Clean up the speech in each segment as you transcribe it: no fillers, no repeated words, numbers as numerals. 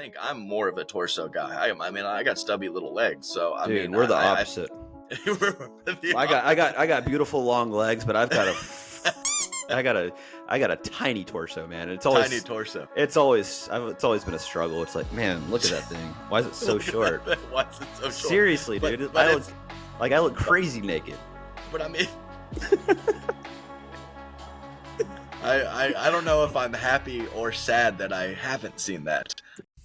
think I'm more of a torso guy. I mean, I got stubby little legs, so I Dude, mean, we're the opposite. I got beautiful long legs, but I've got I got a tiny torso, man. It's always tiny torso. It's always been a struggle. It's like, man, look at that thing. Why is it so short? Why is it so short? Seriously, dude. I look crazy naked. But I mean, I don't know if I'm happy or sad that I haven't seen that.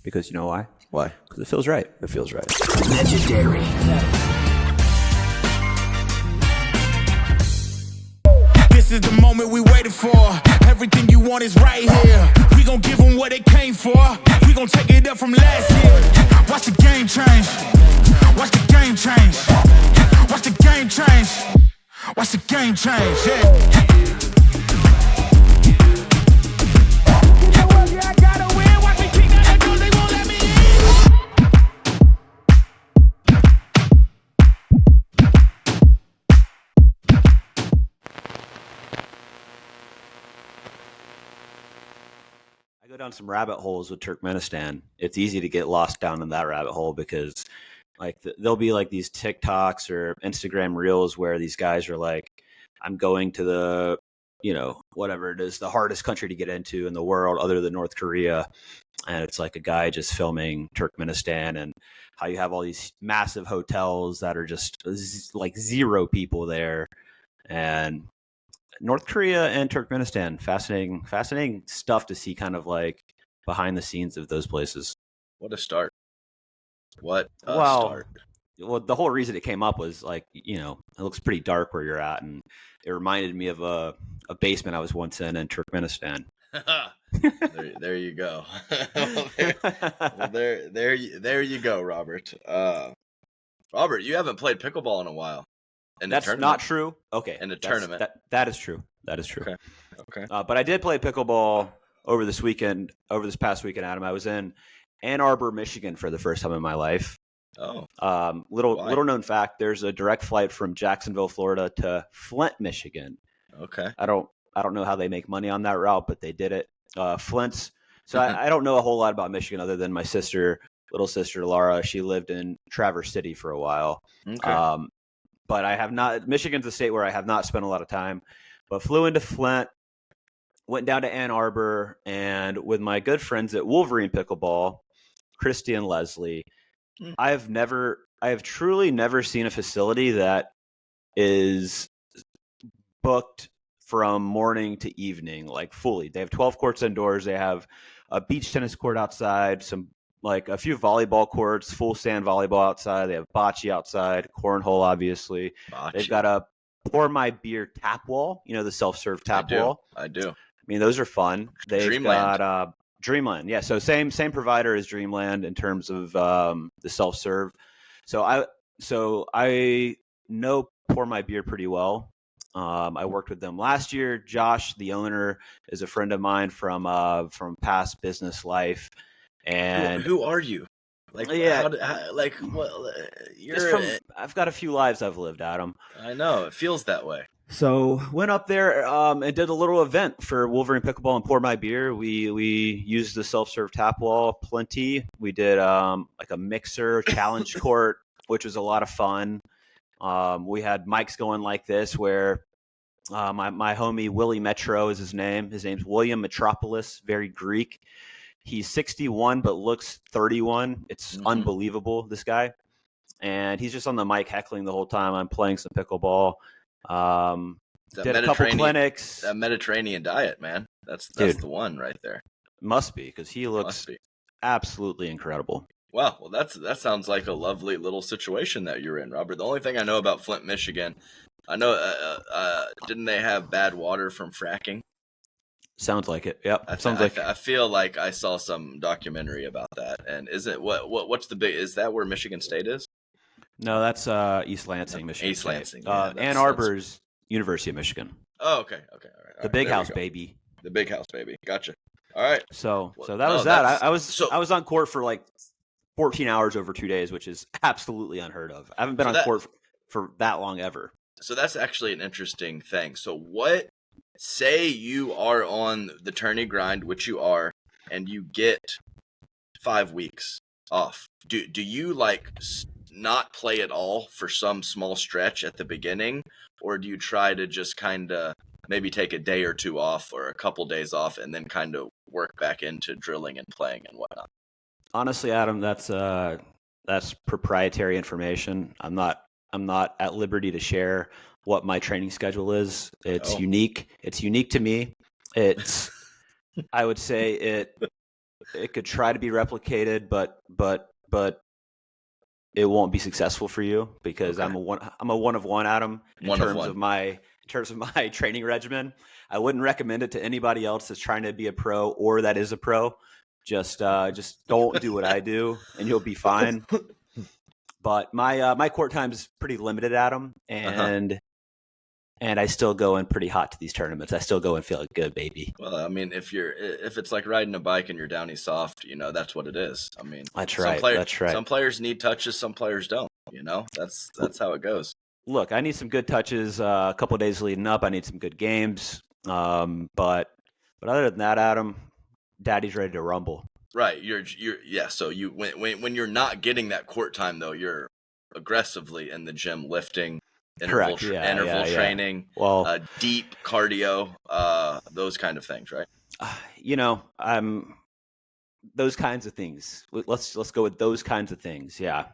Because you know why? Why? Because it feels right. It feels right. Legendary. This is the moment we waited for. Everything you want is right here. We gon' give them what they came for. We gon' take it up from last year. Watch the game change. Watch the game change. Watch the game change. Watch the game change. Yeah. I gotta win. Watch me kick down the door. They won't let me I go down some rabbit holes with Turkmenistan. It's easy to get lost down in that rabbit hole because like there'll be like these TikToks or Instagram reels where these guys are like, I'm going to the, whatever it is, the hardest country to get into in the world other than North Korea. And it's like a guy just filming Turkmenistan and how you have all these massive hotels that are just like zero people there. And North Korea and Turkmenistan, fascinating stuff to see kind of like behind the scenes of those places. What a start. Start. Well, the whole reason it came up was like, it looks pretty dark where you're at. And it reminded me of a basement I was once in Turkmenistan. there you go. there you go, Robert. Robert, you haven't played pickleball in a while. That's not true. Okay. In a tournament. That is true. Okay. But I did play pickleball over this past weekend, Adam. I was in Ann Arbor, Michigan for the first time in my life. Oh. Little known fact, there's a direct flight from Jacksonville, Florida to Flint, Michigan. Okay. I don't know how they make money on that route, but they did it. Flint's. So I don't know a whole lot about Michigan other than my little sister Laura. She lived in Traverse City for a while. Okay. But I have not. Michigan's a state where I have not spent a lot of time. But flew into Flint, went down to Ann Arbor, and with my good friends at Wolverine Pickleball, Christy and Leslie, I have truly never seen a facility that is booked from morning to evening, like fully. They have 12 courts indoors. They have a beach tennis court outside, a few volleyball courts, full sand volleyball outside. They have bocce outside, cornhole, obviously. Bocce. They've got a pour my beer tap wall, the self-serve tap wall. I do. I mean, those are fun. They've Dreamland. got Dreamland. Yeah, so same provider as Dreamland in terms of the self-serve. So I know Pour My Beer pretty well. I worked with them last year. Josh, the owner, is a friend of mine from past business life. And who are you? Like, yeah, I've got a few lives I've lived, Adam. I know, it feels that way. So went up there and did a little event for Wolverine Pickleball and Pour My Beer. We used the self-serve tap wall plenty. We did like a mixer challenge court, which was a lot of fun. We had mics going like this where my homie Willie Metro is his name. His name's William Metropolis, very Greek. He's 61 but looks 31. It's unbelievable, this guy. And he's just on the mic heckling the whole time. I'm playing some pickleball. Did a couple clinics. That Mediterranean diet, man. That's the one right there. Must be, because he looks absolutely incredible. Wow, well that sounds like a lovely little situation that you're in, Robert. The only thing I know about Flint, Michigan, I know didn't they have bad water from fracking? Sounds like it. Yep. I feel like I saw some documentary about that. And is it what's the big? Is that where Michigan State is? No, that's East Lansing, Michigan. East Lansing. Yeah, Ann Arbor's University of Michigan. Oh, okay. All right. The big house, baby. The big house, baby. Gotcha. All right. So that was that. I was on court for like 14 hours over 2 days, which is absolutely unheard of. I haven't been on court for that long ever. So that's actually an interesting thing. So say you are on the tourney grind, which you are, and you get 5 weeks off, do you like not play at all for some small stretch at the beginning, or do you try to just kind of maybe take a day or two off or a couple days off and then kind of work back into drilling and playing and whatnot? Honestly, Adam, that's proprietary information. I'm not at liberty to share what my training schedule is. It's unique. It's unique to me. It's I would say it could try to be replicated, but it won't be successful for you because I'm a one of one, Adam, in terms of my training regimen. I wouldn't recommend it to anybody else that's trying to be a pro or that is a pro. Just don't do what I do and you'll be fine. But my court time is pretty limited, Adam, and I still go in pretty hot to these tournaments. I still go and feel good, baby. Well, I mean, if it's like riding a bike and you're downy soft, that's what it is. I mean, that's right. Some players need touches, some players don't. That's how it goes. Look, I need some good touches a couple of days leading up. I need some good games. But other than that, Adam, Daddy's ready to rumble. Right. So you when you're not getting that court time though, you're aggressively in the gym lifting. Interval training, well, deep cardio, those kind of things, right? Those kinds of things. Let's go with those kinds of things. Yeah.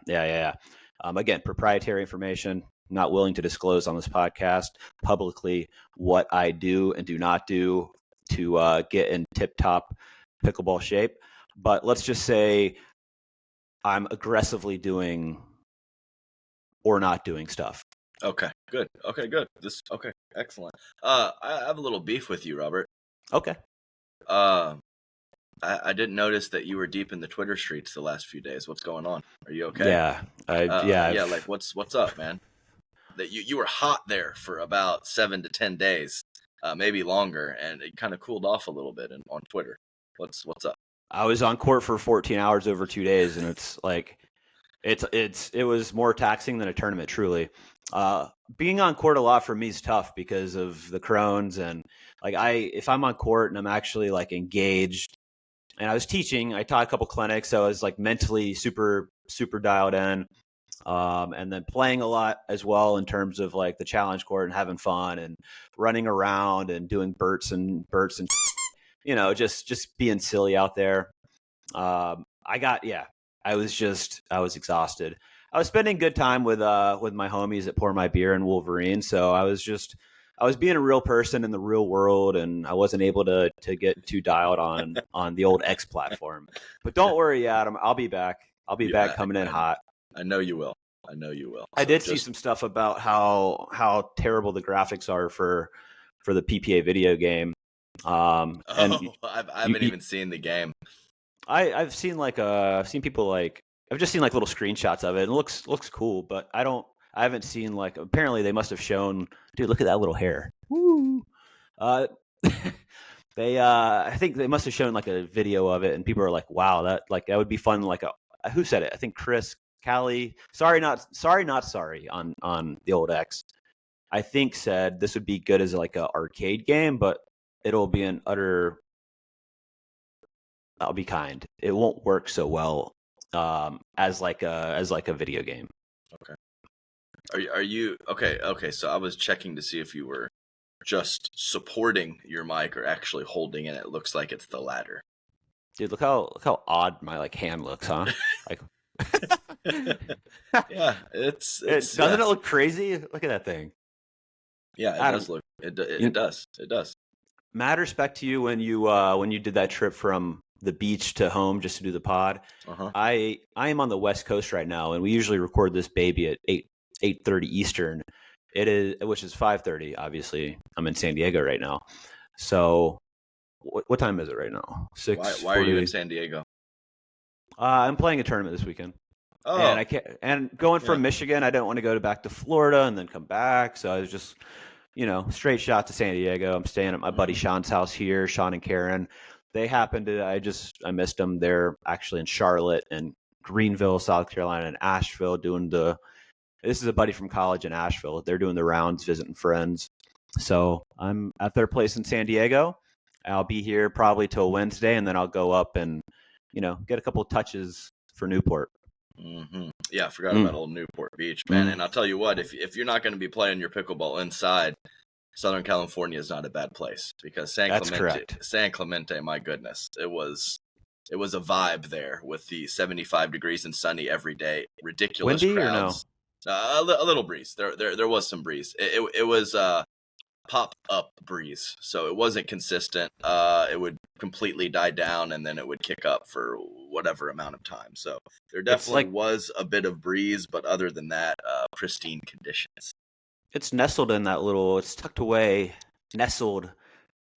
Again, proprietary information. Not willing to disclose on this podcast publicly what I do and do not do to get in tip-top pickleball shape. But let's just say I'm aggressively doing or not doing stuff. Okay, good. Excellent. I have a little beef with you, Robert. Okay. I didn't notice that you were deep in the Twitter streets the last few days. What's going on? Are you okay? Yeah. Like what's up, man? That you were hot there for about 7 to 10 days, maybe longer, and it kind of cooled off a little bit on Twitter. What's up? I was on court for 14 hours over 2 days, and it's like it was more taxing than a tournament, truly. Being on court a lot for me is tough because of the Crohn's, and like if I'm on court and I'm actually like engaged, and I was teaching, I taught a couple clinics, so I was like mentally super dialed in, and then playing a lot as well in terms of like the challenge court and having fun and running around and doing burts and just being silly out there. I was exhausted. I was spending good time with my homies at Pour My Beer and Wolverine. So I was being a real person in the real world, and I wasn't able to get too dialed on the old X platform. But don't worry, Adam, I'll be back. I'll be back coming in hot. I know you will. I did see some stuff about how terrible the graphics are for the PPA video game. I haven't even seen the game. I've seen people I've just seen like little screenshots of it. It looks cool, but I haven't seen like, apparently they must have shown, dude, look at that little hair. Woo. I think they must have shown like a video of it, and people are like, wow, that would be fun. Like who said it? I think Chris Callie, sorry not sorry on the old X, I think said this would be good as like a arcade game, but it'll be I'll be kind. It won't work so well as like a video game. Okay. Are you okay? So I was checking to see if you were just supporting your mic or actually holding it. It looks like it's the latter. Dude, look how odd my like hand looks, huh? Like, yeah, doesn't it look crazy? Look at that thing. Yeah, it does look. It does. Mad respect to you when you did that trip from the beach to home just to do the pod. Uh-huh. I am on the West Coast right now, and we usually record this baby at 8:30 Eastern. Which is 5:30. Obviously, I'm in San Diego right now. So, what time is it right now? 6. Why are you in San Diego? I'm playing a tournament this weekend. Oh, and I can't. And going from Michigan, I didn't want to go back to Florida and then come back. So I was just, straight shot to San Diego. I'm staying at my buddy Sean's house here. Sean and Karen. They happened to. I missed them. They're actually in Charlotte and Greenville, South Carolina, and Asheville doing the. This is a buddy from college in Asheville. They're doing the rounds, visiting friends. So I'm at their place in San Diego. I'll be here probably till Wednesday, and then I'll go up and get a couple of touches for Newport. Yeah, I forgot about old Newport Beach, man. And I'll tell you what, if you're not going to be playing your pickleball inside, Southern California is not a bad place, because San Clemente, my goodness, it was a vibe there with the 75 degrees and sunny every day, ridiculous windy crowds. Or no? A little breeze. There was some breeze. It was pop up breeze, so it wasn't consistent. It would completely die down and then it would kick up for whatever amount of time. So there definitely was a bit of breeze, but other than that, pristine conditions. It's nestled in that little. It's tucked away, nestled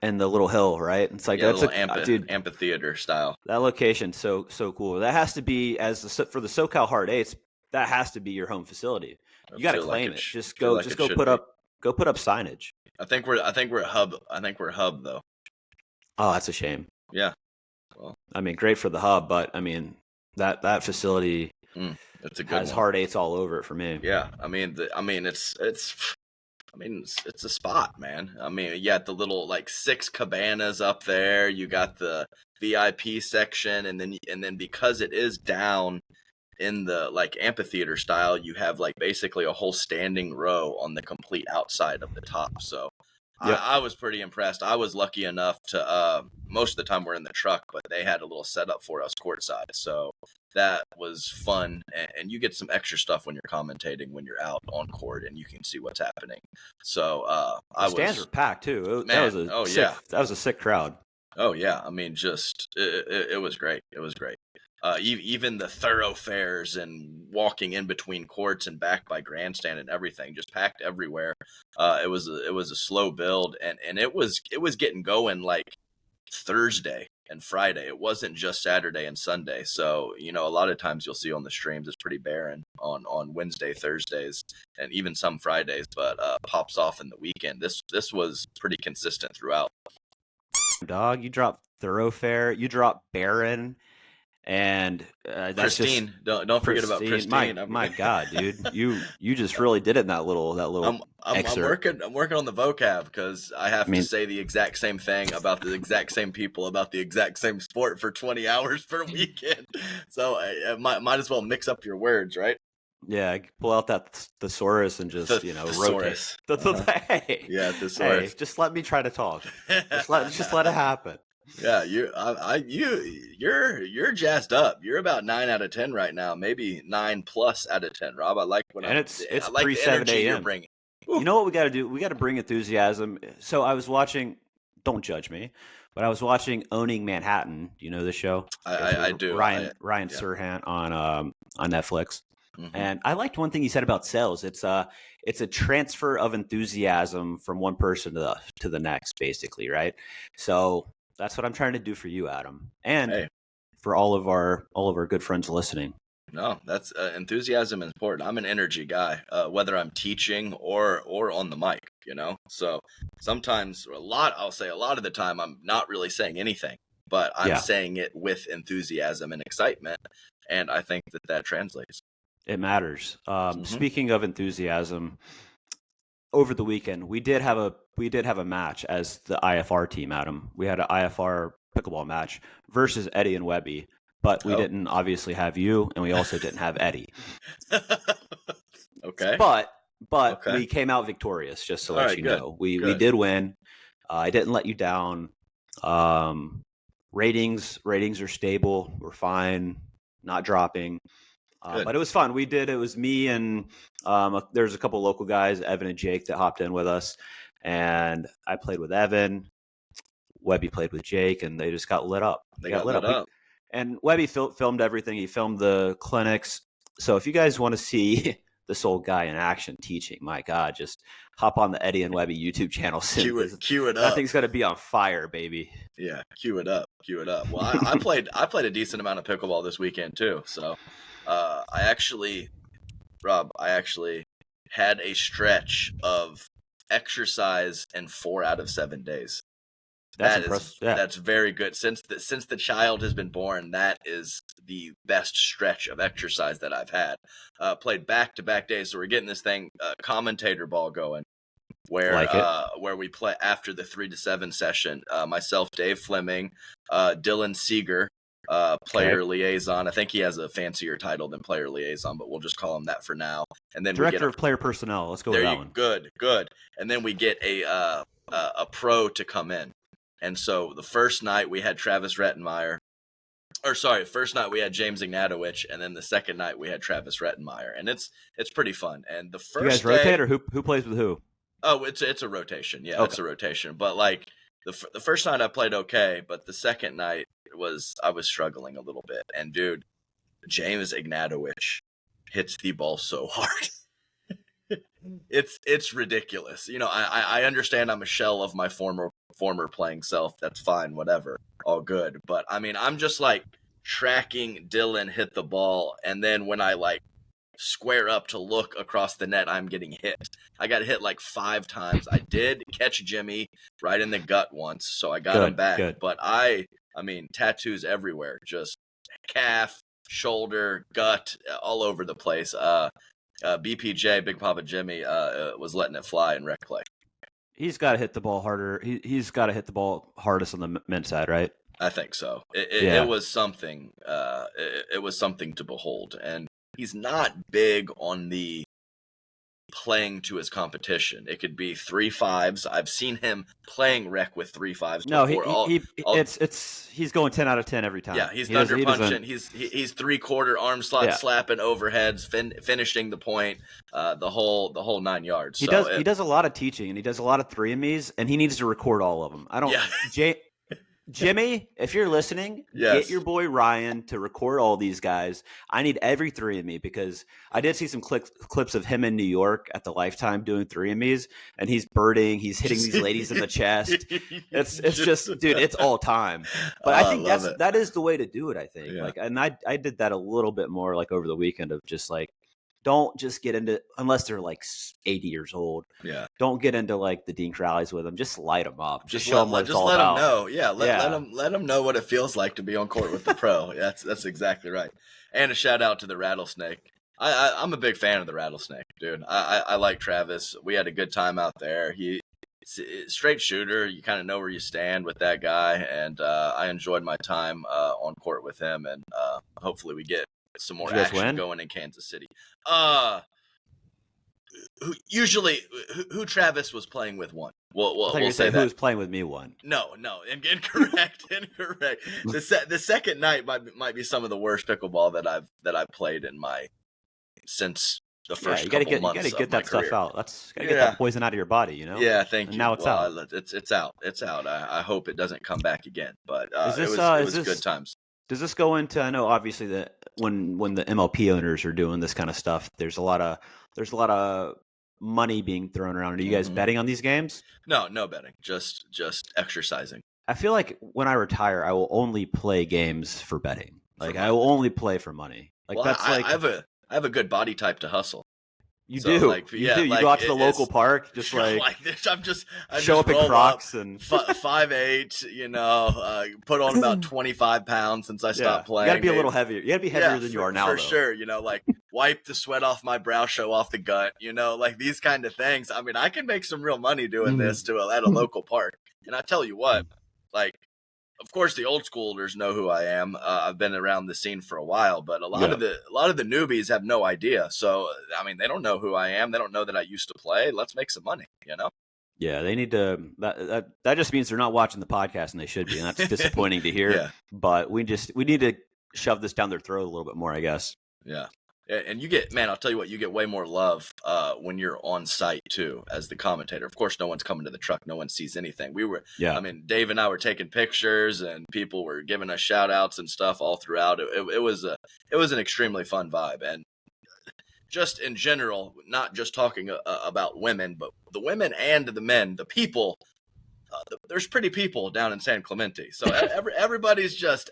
in the little hill, right? It's like that's amphitheater style. That location, so cool. That has to be for the SoCal Hard Eights. That has to be your home facility. You got to claim it. Just go put up signage. I think we're hub. I think we're hub though. Oh, that's a shame. Yeah. Well, I mean, great for the hub, but I mean that facility it's a good has Hard Eights all over it for me. Yeah, it's a spot, man. I mean, you got the little 6 cabanas up there. You got the VIP section, and then because it is down in the amphitheater style, you have basically a whole standing row on the complete outside of the top. So yep. I was pretty impressed. I was lucky enough to most of the time we're in the truck, but they had a little setup for us courtside. So that was fun, and you get some extra stuff when you're commentating when you're out on court and you can see what's happening. So the stands were packed too. That was a sick crowd. Oh yeah, I mean, just it was great. It was great. Even the thoroughfares and walking in between courts and back by grandstand and everything, just packed everywhere. It was a slow build, and it was getting going Thursday and Friday. It wasn't just Saturday and Sunday. So a lot of times you'll see on the streams it's pretty barren on Wednesday, Thursdays, and even some Fridays, but pops off in the weekend. This was pretty consistent throughout. Dog, you drop thoroughfare, you drop barren. And that's pristine. Don't forget about pristine. My God, dude, you just really did it in that little. I'm working on the vocab, because I have to say the exact same thing about the exact same people about the exact same sport for 20 hours per weekend. So I might as well mix up your words, right? Yeah, pull out that thesaurus and just rotate. Hey, yeah, thesaurus. Hey, just let me try to talk. Just let it happen. Yeah, you're jazzed up. You're about 9 out of 10 right now, maybe 9+ out of 10, Rob. I like when it's like pre 7 a.m. You know what we got to do? We got to bring enthusiasm. So I was watching. Don't judge me, but I was watching Owning Manhattan. Do you know the show? I do. Ryan Serhant on Netflix. Mm-hmm. And I liked one thing he said about sales. It's a transfer of enthusiasm from one person to the next, basically, right? So that's what I'm trying to do for you, Adam, and for all of our good friends listening. No, that's enthusiasm is important. I'm an energy guy, whether I'm teaching or on the mic, So sometimes a lot of the time I'm not really saying anything, but I'm saying it with enthusiasm and excitement, and I think that translates. It matters. Speaking of enthusiasm, over the weekend we did have a match as the IFR team, Adam. We had an IFR pickleball match versus Eddie and Webby, but we didn't obviously have you, and we also didn't have Eddie. Okay. But we came out victorious, just to let you know. We did win. I didn't let you down. Ratings are stable. We're fine. Not dropping. But it was fun. It was me and there's a couple local guys, Evan and Jake, that hopped in with us. And I played with Evan. Webby played with Jake, and they just got lit up. They got lit up. And Webby filmed everything. He filmed the clinics. So if you guys want to see this old guy in action teaching, my God, just hop on the Eddie and Webby YouTube channel. Cue it up. That thing's going to be on fire, baby. Yeah, cue it up. Well, I played a decent amount of pickleball this weekend too. So I actually had a stretch of exercise in 4 out of 7 days. That's very good. Since the child has been born, that is the best stretch of exercise that I've had. Played back-to-back days, so we're getting this thing commentator ball going, where we play after the 3 to 7 session. Myself, Dave Fleming, Dylan Seeger, player liaison. I think he has a fancier title than player liaison, but we'll just call him that for now. And then director of player personnel. Let's go with that one. Good. And then we get a pro to come in. And so the first night we had Travis Rettenmeyer. First night we had James Ignatowich, and then the second night we had Travis Rettenmeyer, and it's pretty fun. And the first you guys rotate, or who plays with who? Oh, it's a rotation. Yeah, okay. It's a rotation. But like the first night I played okay, but the second night I was struggling a little bit. And dude, James Ignatowich hits the ball so hard. It's ridiculous. You know, I understand I'm a shell of my former playing self. That's fine, whatever, all good. But I mean, I'm just like tracking Dylan hit the ball, and then when I like square up to look across the net, I'm getting hit. I got hit like 5 times. I did catch Jimmy right in the gut once, so I got him back. Good. But I mean, tattoos everywhere, just calf, shoulder, gut, all over the place. BPJ, Big Papa Jimmy, was letting it fly in rec play. He's got to hit the ball harder. He's got to hit the ball hardest on the men's side, right? I think so. It was something. It was something to behold, and he's not big on the playing to his competition. It could be 3-5s. I've seen him playing rec with 3-5s. No, he's going 10 out of 10 every time. Yeah, he's thunder punching. He's 3/4 arm slot slapping overheads, finishing the point, the whole 9 yards. He does a lot of teaching, and he does a lot of 3-and-me's, and he needs to record all of them. I don't. Yeah. Jimmy, if you're listening, get your boy Ryan to record all these guys. I need every 3-and-me, because I did see some clips of him in New York at the Lifetime doing 3-and-me's, and he's birding, he's hitting these ladies in the chest. It's just, dude, it's all time. But I think that is the way to do it, I think. Yeah. Like, and I did that a little bit more like over the weekend, of just like, don't just get into, unless they're like 80 years old. Yeah. Don't get into like the Dean Crowleys with them. Just light them up. Just show them what it's all about. Just let them know. Yeah. Let them know what it feels like to be on court with the pro. That's exactly right. And a shout out to the Rattlesnake. I'm a big fan of the Rattlesnake, dude. I like Travis. We had a good time out there. He's a straight shooter. You kind of know where you stand with that guy. And I enjoyed my time on court with him. And hopefully we get some more action going in Kansas City. Who Travis was playing with won. We'll say that. Who was playing with me won. No, incorrect. The second night might be some of the worst pickleball that I've played since the first couple months. You got to get that career. stuff out. Got to get that poison out of your body, you know. Yeah, thank you. Now it's out. It's out. It's out. I hope it doesn't come back again. But it was good times. Does this go into? I know obviously that when the MLP owners are doing this kind of stuff, there's a lot of money being thrown around. Are you guys betting on these games? No betting. Just exercising. I feel like when I retire, I will only play games for betting. Like I will only play for money. Like I have a good body type to hustle. You do. Like, you do. You go out to the local park, just like I show up in Crocs and 5'8", you know, put on about 25 pounds since I stopped playing. You got to be a little heavier. You got to be heavier than you are now, for sure. You know, like wipe the sweat off my brow, show off the gut. You know, like these kind of things. I mean, I can make some real money doing this at a local park. And I tell you what, like, of course, the old schoolers know who I am. I've been around the scene for a while, but a lot of the newbies have no idea. So, I mean, they don't know who I am. They don't know that I used to play. Let's make some money, you know? Yeah, they need to. That just means they're not watching the podcast, and they should be. And that's disappointing to hear. Yeah. But we need to shove this down their throat a little bit more, I guess. Yeah. And I'll tell you what, you get way more love when you're on site too, as the commentator. Of course, no one's coming to the truck. No one sees anything. I mean, Dave and I were taking pictures and people were giving us shout outs and stuff all throughout. It was an extremely fun vibe. And just in general, not just talking about women, but the women and the men, the people, there's pretty people down in San Clemente. So everybody's just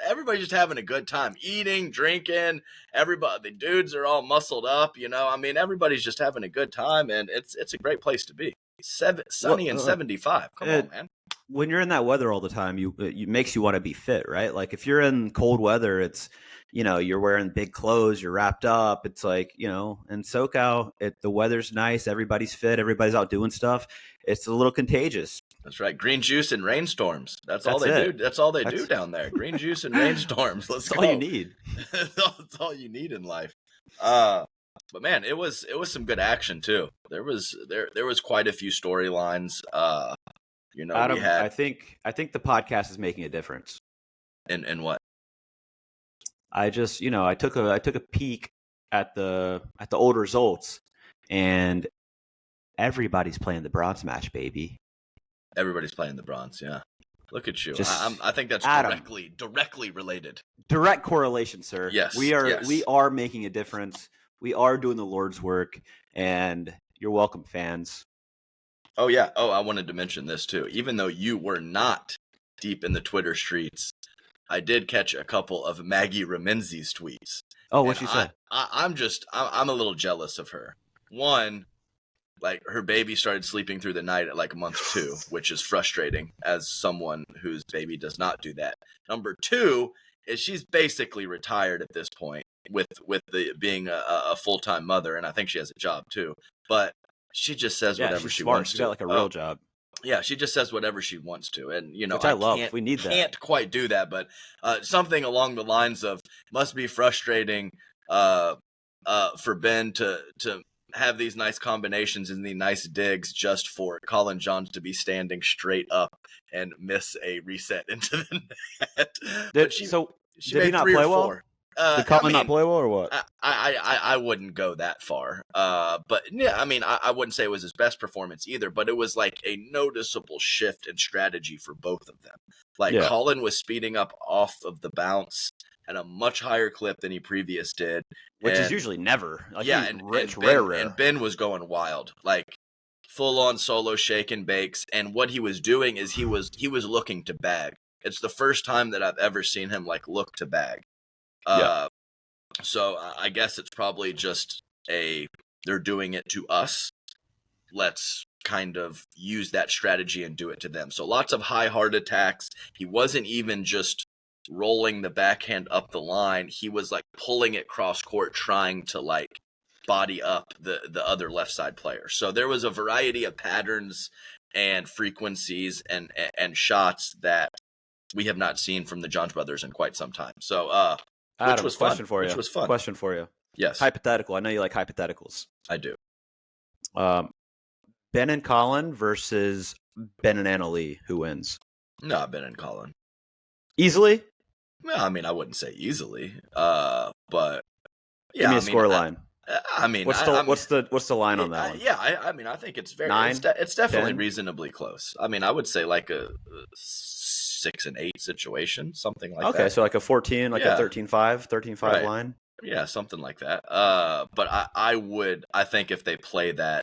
having a good time, eating, drinking. The dudes are all muscled up, you know. I mean, everybody's just having a good time, and it's a great place to be. Sunny and 75. Come on, man. When you're in that weather all the time, it makes you want to be fit, right? Like if you're in cold weather, it's, you know, you're wearing big clothes, you're wrapped up. It's like, you know, in SoCal, the weather's nice, everybody's fit, everybody's out doing stuff. It's a little contagious. That's right. Green juice and rainstorms. That's all That's they it. do. That's all they do down there. Green juice and rainstorms. Let's That's go. all you need. That's all you need in life. But man, it was some good action too. There was quite a few storylines. Adam, we had. I think the podcast is making a difference. In what? I just, I took a peek at the old results, and everybody's playing the bronze match, baby. Everybody's playing the bronze. Yeah. Look at you. I think that's Adam, directly related. Direct correlation, sir. Yes. We are making a difference. We are doing the Lord's work, and you're welcome, fans. Oh yeah. Oh, I wanted to mention this too. Even though you were not deep in the Twitter streets, I did catch a couple of Maggie Remenzi's tweets. Oh, what'd she say? I'm a little jealous of her. One, like her baby started sleeping through the night at like month 2, which is frustrating as someone whose baby does not do that. Number 2 is she's basically retired at this point with the being a full-time mother, and I think she has a job too. But she just says whatever she wants to. She's got like a real job. Yeah, she just says whatever she wants to, and which I love. We need that. Can't quite do that, but something along the lines of must be frustrating for Ben to have these nice combinations and these nice digs just for Collin Johns to be standing straight up and miss a reset into the net. Did he not play well? Did Collin not play well or what? I wouldn't go that far. But yeah, I wouldn't say it was his best performance either, but it was like a noticeable shift in strategy for both of them. Like Collin was speeding up off of the bounce at a much higher clip than he previous did. Which is usually never. Like, yeah, and Ben was going wild. Like full on solo shake and bakes, and what he was doing is he was looking to bag. It's the first time that I've ever seen him like look to bag. So I guess it's probably just they're doing it to us. Let's kind of use that strategy and do it to them. So lots of high hard attacks. He wasn't even just rolling the backhand up the line. He was like pulling it cross court, trying to like body up the other left side player. So there was a variety of patterns and frequencies and shots that we have not seen from the Johns brothers in quite some time. So Adam, which was question fun. Which was fun. Question for you. Yes. Hypothetical. I know you like hypotheticals. I do. Ben and Collin versus Ben and Annalie. Who wins? No, Ben and Collin. Easily? Well, I wouldn't say easily. But yeah. Give me a score line. What's the line on that one? Yeah, I think it's very 9, it's definitely 10? Reasonably close. I would say like a 6 and 8 situation, something like that. Okay, so like a 14, like a 13-5 right. line. Yeah, something like that. But I think if they play that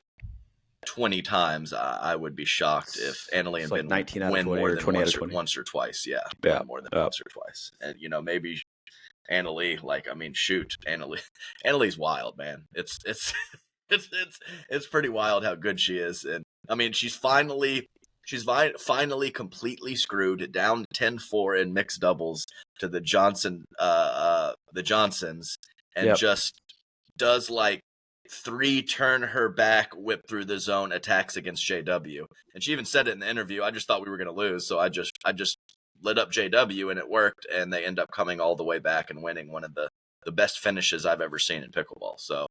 20 times, I would be shocked if Annalie and Ben like win more than once or twice. Yeah, more than once or twice. And maybe Annalie, Annalie's wild, man. It's pretty wild how good she is, and she's finally completely screwed down 10-4 in mixed doubles to the Johnsons, and just does like 3 turn her back, whip through the zone attacks against JW. And she even said it in the interview. I just thought we were going to lose, so I just lit up JW, and it worked, and they end up coming all the way back and winning one of the best finishes I've ever seen in pickleball. So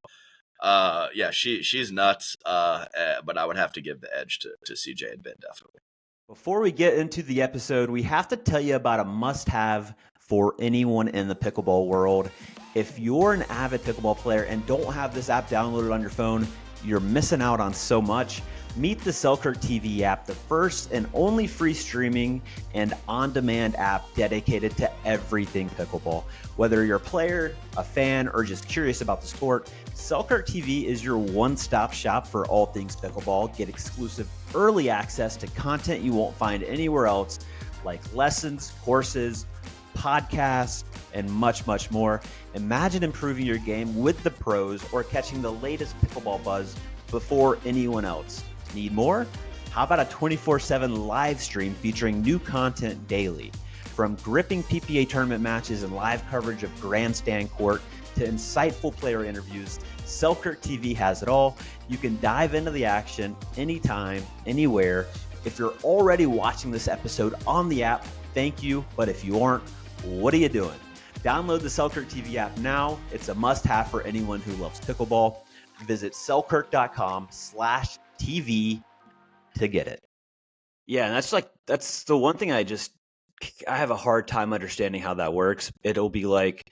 she's nuts, but I would have to give the edge to CJ and Ben, definitely. Before we get into the episode, we have to tell you about a must-have for anyone in the pickleball world. If you're an avid pickleball player and don't have this app downloaded on your phone, you're missing out on so much. Meet the Selkirk TV app, the first and only free streaming and on-demand app dedicated to everything pickleball. Whether you're a player, a fan, or just curious about the sport, Selkirk TV is your one-stop shop for all things pickleball. Get exclusive early access to content you won't find anywhere else, like lessons, courses, podcasts, and much, much more. Imagine improving your game with the pros or catching the latest pickleball buzz before anyone else. Need more? How about a 24/7 live stream featuring new content daily? From gripping PPA tournament matches and live coverage of grandstand court to insightful player interviews, Selkirk TV has it all. You can dive into the action anytime, anywhere, If you're already watching this episode on the app, thank you. But if you aren't, what are you doing? Download the Selkirk TV app now. It's a must-have for anyone who loves pickleball. Visit selkirk.com/TV to get it. Yeah, and that's the one thing I have a hard time understanding how that works. It'll be like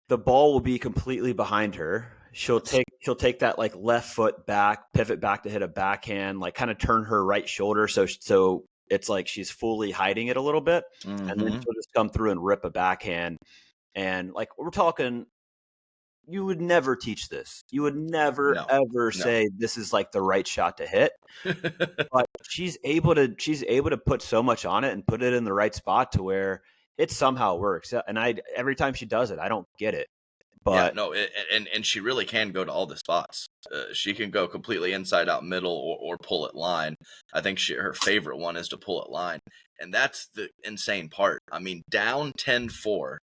the ball will be completely behind her. She'll take that like left foot back, pivot back to hit a backhand, like kind of turn her right shoulder so it's like she's fully hiding it a little bit, and then she'll just come through and rip a backhand. And like we're talking, you would never teach this. You would never ever say this is like the right shot to hit. But she's able to put so much on it and put it in the right spot to where it somehow works. And every time she does it, I don't get it. But and she really can go to all the spots. She can go completely inside out middle or pull it line. I think her favorite one is to pull it line. And that's the insane part. I mean, down 10-4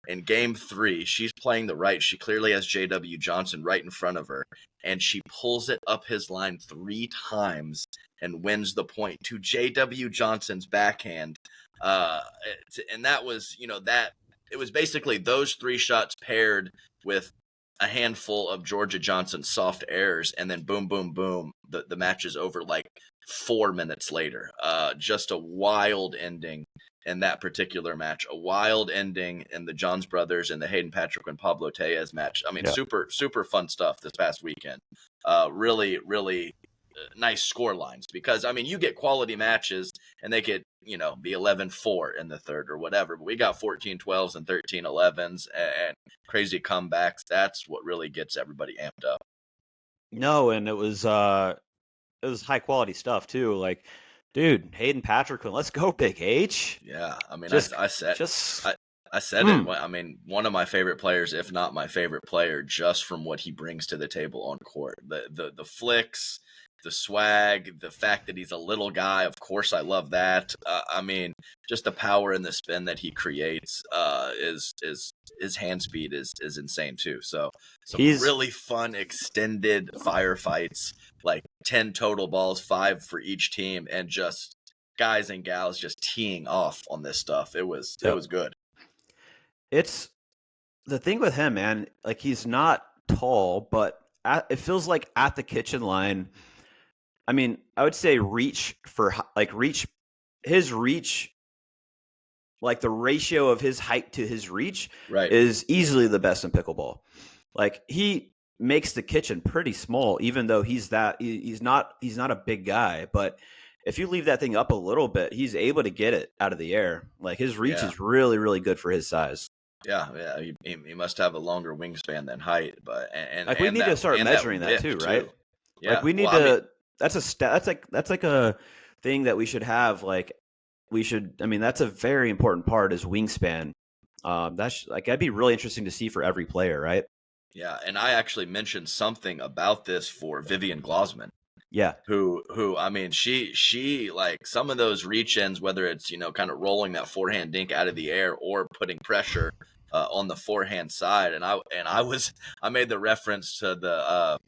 in game 3, she's playing the right. She clearly has J.W. Johnson right in front of her. And she pulls it up his line 3 times and wins the point to J.W. Johnson's backhand. And that was, it was basically those 3 shots paired with a handful of Georgia Johnson's soft errors, and then boom, boom, boom, the match is over like 4 minutes later. Just a wild ending in that particular match, a wild ending in the Johns brothers and the Hayden Patrick and Pablo Tellez match. I mean, super, super fun stuff this past weekend. Really, really nice score lines, because I mean, you get quality matches and they could be 11-4 in the third or whatever, but we got 14-12s and 13-11s and crazy comebacks. That's what really gets everybody amped up. No, and it was high quality stuff too. Like, dude, Hayden Patrick, let's go, Big H. Yeah, I mean, I said it. I mean, one of my favorite players, if not my favorite player, just from what he brings to the table on court. The flicks, the swag, the fact that he's a little guy. Of course, I love that. I mean, just the power and the spin that he creates is his hand speed is insane too. So some really fun extended firefights, like 10 total balls, 5 for each team, and just guys and gals just teeing off on this stuff. It was good. It's the thing with him, man. Like, he's not tall, but it feels like at the kitchen line. I mean, I would say his reach, like the ratio of his height to his reach, is easily the best in pickleball. Like, he makes the kitchen pretty small, even though he's not a big guy. But if you leave that thing up a little bit, he's able to get it out of the air. Like, his reach is really, really good for his size. Yeah. He must have a longer wingspan than height, but we need to start measuring that too, right? Yeah, like we need to. That's like a thing that we should have. Like, that's a very important part is wingspan. That'd be really interesting to see for every player, right? Yeah, and I actually mentioned something about this for Vivian Glosman. Yeah. Who I mean, she like some of those reach-ins, whether it's, kind of rolling that forehand dink out of the air or putting pressure on the forehand side. And I made the reference to the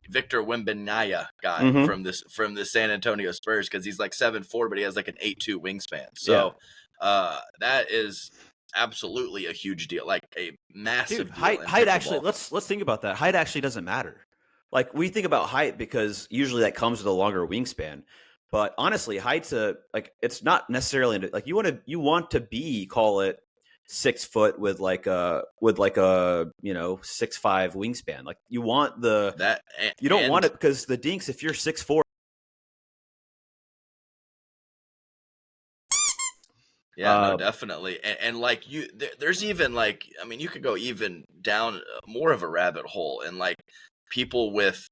Victor Wembanyama guy from the San Antonio Spurs, because he's like 7'4", but he has like an 8'2" wingspan. So that is absolutely a huge deal, like a massive deal. Height actually, let's think about that. Height actually doesn't matter. Like, we think about height because usually that comes with a longer wingspan, but honestly, height's it's not necessarily like you want to be, call it 6 foot with like a 6'5" wingspan. Like, you want you don't want it, because the dinks, if you're 6'4". Yeah, no, definitely. And like there's even like, I mean, you could go even down more of a rabbit hole, and like people with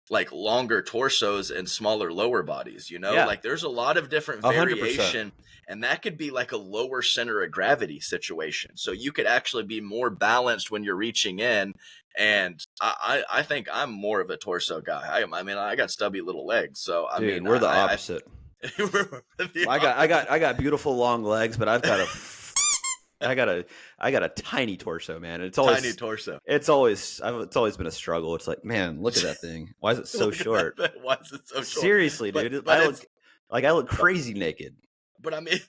like longer torsos and smaller lower bodies, like there's a lot of different variation 100%. And that could be like a lower center of gravity situation. So you could actually be more balanced when you're reaching in. And I think I'm more of a torso guy. I got stubby little legs. So we're the opposite. I got beautiful long legs, but I've got I got a tiny torso, man. Tiny torso. It's always been a struggle. It's like, man, look at that thing. Why is it so short? Why is it so short? Seriously, dude. I look crazy naked. But I mean,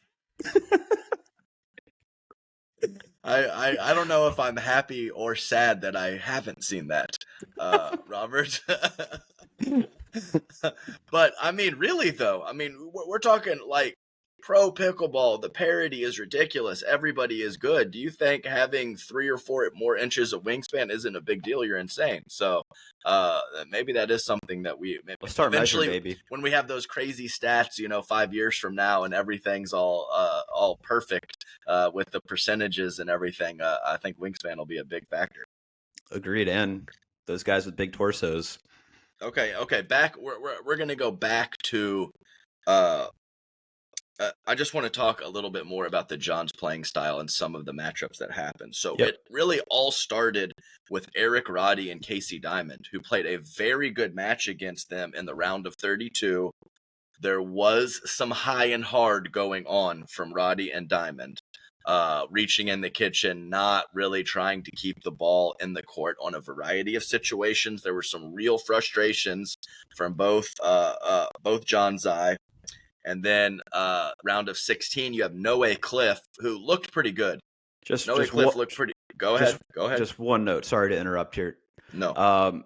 I don't know if I'm happy or sad that I haven't seen that, Robert. But I mean, really though, I mean, we're talking like pro pickleball. The parity is ridiculous. Everybody is good. Do you think having 3 or 4 more inches of wingspan isn't a big deal? You're insane. So maybe that is something that let's start eventually measuring, baby. When we have those crazy stats, 5 years from now, and everything's all perfect with the percentages and everything. I think wingspan will be a big factor. Agreed. And those guys with big torsos. Okay. Back. We're gonna go back to. I just want to talk a little bit more about the Johns playing style and some of the matchups that happened. So It really all started with Eric Roddy and Casey Diamond, who played a very good match against them in the round of 32. There was some high and hard going on from Roddy and Diamond, reaching in the kitchen, not really trying to keep the ball in the court on a variety of situations. There were some real frustrations from both John's eye. And then round of 16, you have Noe Cliff, who looked pretty good. Cliff looked pretty. Go ahead. Just one note. Sorry to interrupt here. No.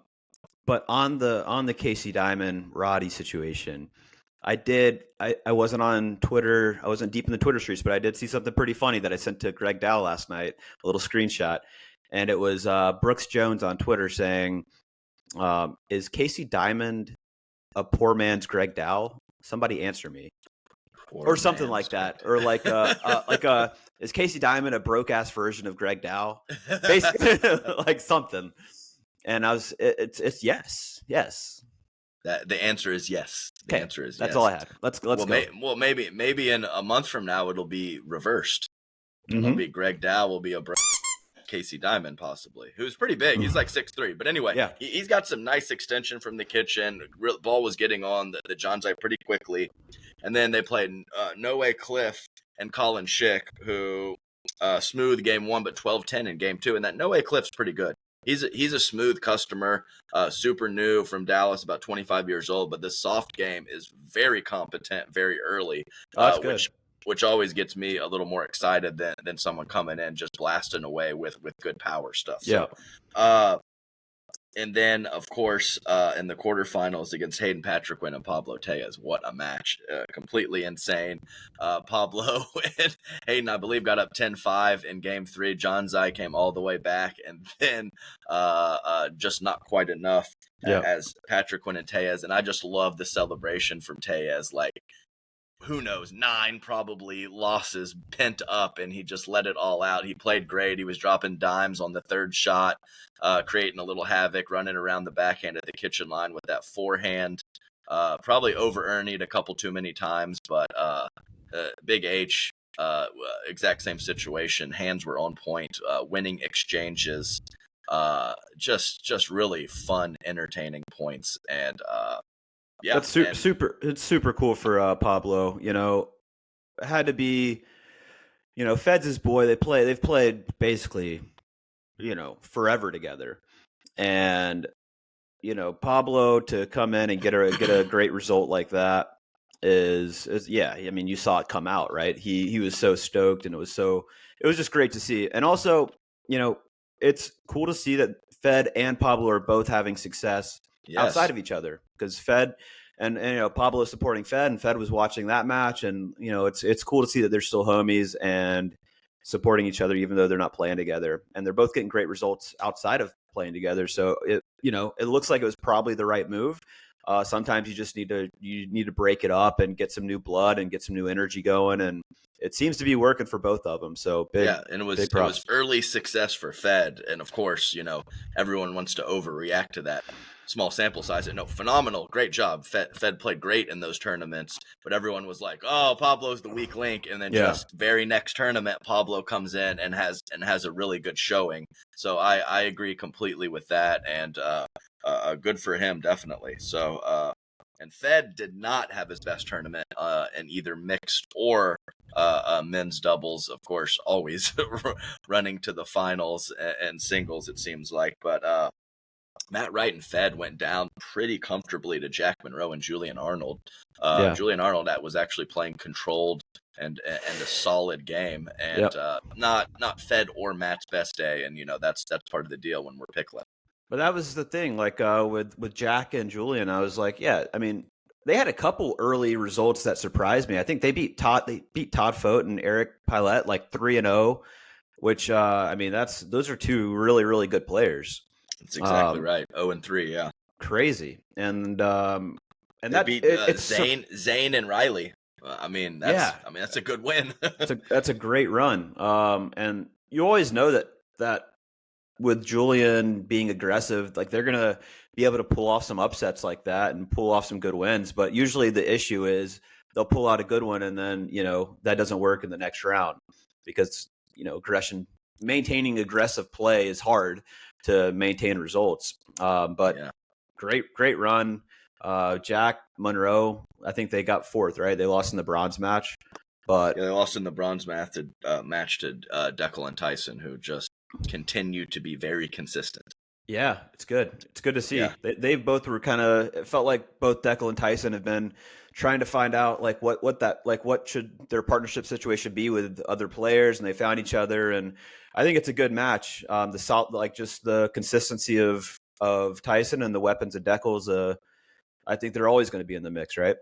But on the Casey Diamond Roddy situation, I wasn't on Twitter. I wasn't deep in the Twitter streets, but I did see something pretty funny that I sent to Greg Dow last night. A little screenshot, and it was Brooks Jones on Twitter saying, "Is Casey Diamond a poor man's Greg Dow? Somebody answer me." Or something like that. Or like is Casey Diamond a broke ass version of Greg Dow? Basically like something. And it's yes. The answer is yes. The answer is that's yes. all I had. Let's go. Maybe in a month from now it'll be reversed. Mm-hmm. It'll be Greg Dow will be a Casey Diamond possibly, who's pretty big. He's like 6'3". But anyway, he's got some nice extension from the kitchen. Ball was getting on the John's eye pretty quickly. And then they played Noe Cliff and Colin Schick, who smooth game 1, but 12-10 in game 2. And that Noe Cliff's pretty good. He's a smooth customer, super new from Dallas, about 25 years old. But this soft game is very competent, very early. That's good. Which always gets me a little more excited than someone coming in just blasting away with good power stuff. So, and then, of course, in the quarterfinals against Hayden Patriquin and Pablo Tejas, what a match. Completely insane. Pablo and Hayden, I believe, got up 10-5 in game 3. John's eye came all the way back, and then just not quite enough as Patriquin and Tejas. And I just love the celebration from Tejas. Like, who knows, 9 probably losses pent up, and he just let it all out. He played great. He was dropping dimes on the third shot, creating a little havoc, running around the backhand at the kitchen line with that forehand. Probably over-earned a couple too many times, but Big H, exact same situation. Hands were on point, winning exchanges. Just really fun, entertaining points, and that's super. It's super cool for Pablo. It had to be. Fed's his boy. They've played basically, forever together, and Pablo to come in and get a great result like that is I mean, you saw it come out, right? He was so stoked, and it was just great to see. And also, it's cool to see that Fed and Pablo are both having success outside of each other, because Fed and Pablo is supporting Fed, and Fed was watching that match, and it's cool to see that they're still homies and supporting each other even though they're not playing together, and they're both getting great results outside of playing together. So it looks like it was probably the right move. Sometimes you just need to break it up and get some new blood and get some new energy going, and it seems to be working for both of them. So and it was early success for Fed, and of course, everyone wants to overreact to that small sample size. No, phenomenal, great job. Fed played great in those tournaments, but everyone was like, "Oh, Pablo's the weak link," and then just very next tournament, Pablo comes in and has a really good showing. So I agree completely with that, and good for him, definitely. So and Fed did not have his best tournament in either mixed or men's doubles, of course, always running to the finals and singles, it seems like. But Matt Wright and Fed went down pretty comfortably to Jack Monroe and Julian Arnold. Julian Arnold was actually playing controlled and a solid game, and not Fed or Matt's best day. And that's part of the deal when we're pickling. But that was the thing, like with Jack and Julian, I was like, yeah, I mean, they had a couple early results that surprised me. I think they beat Todd Fote and Eric Pilette like 3-0, which I mean, those are two really, really good players. That's exactly right. 0-3, yeah. Crazy. And they that beat Zane and Riley. I mean, that's a good win. that's a great run. And you always know that with Julian being aggressive, like they're gonna be able to pull off some upsets like that and pull off some good wins. But usually the issue is they'll pull out a good one and then that doesn't work in the next round because maintaining aggressive play is hard to maintain results. Great run. Jack Monroe, I think they got fourth, right? They lost in the bronze match, but they lost in the bronze match to Declan and Tyson, who just continue to be very consistent. Yeah, it's good. It's good to see. Yeah. They both were it felt like both Declan and Tyson have been trying to find out like what should their partnership situation be with other players, and they found each other, and I think it's a good match. Just the consistency of Tyson and the weapons of Deckel's, I think they're always going to be in the mix, right?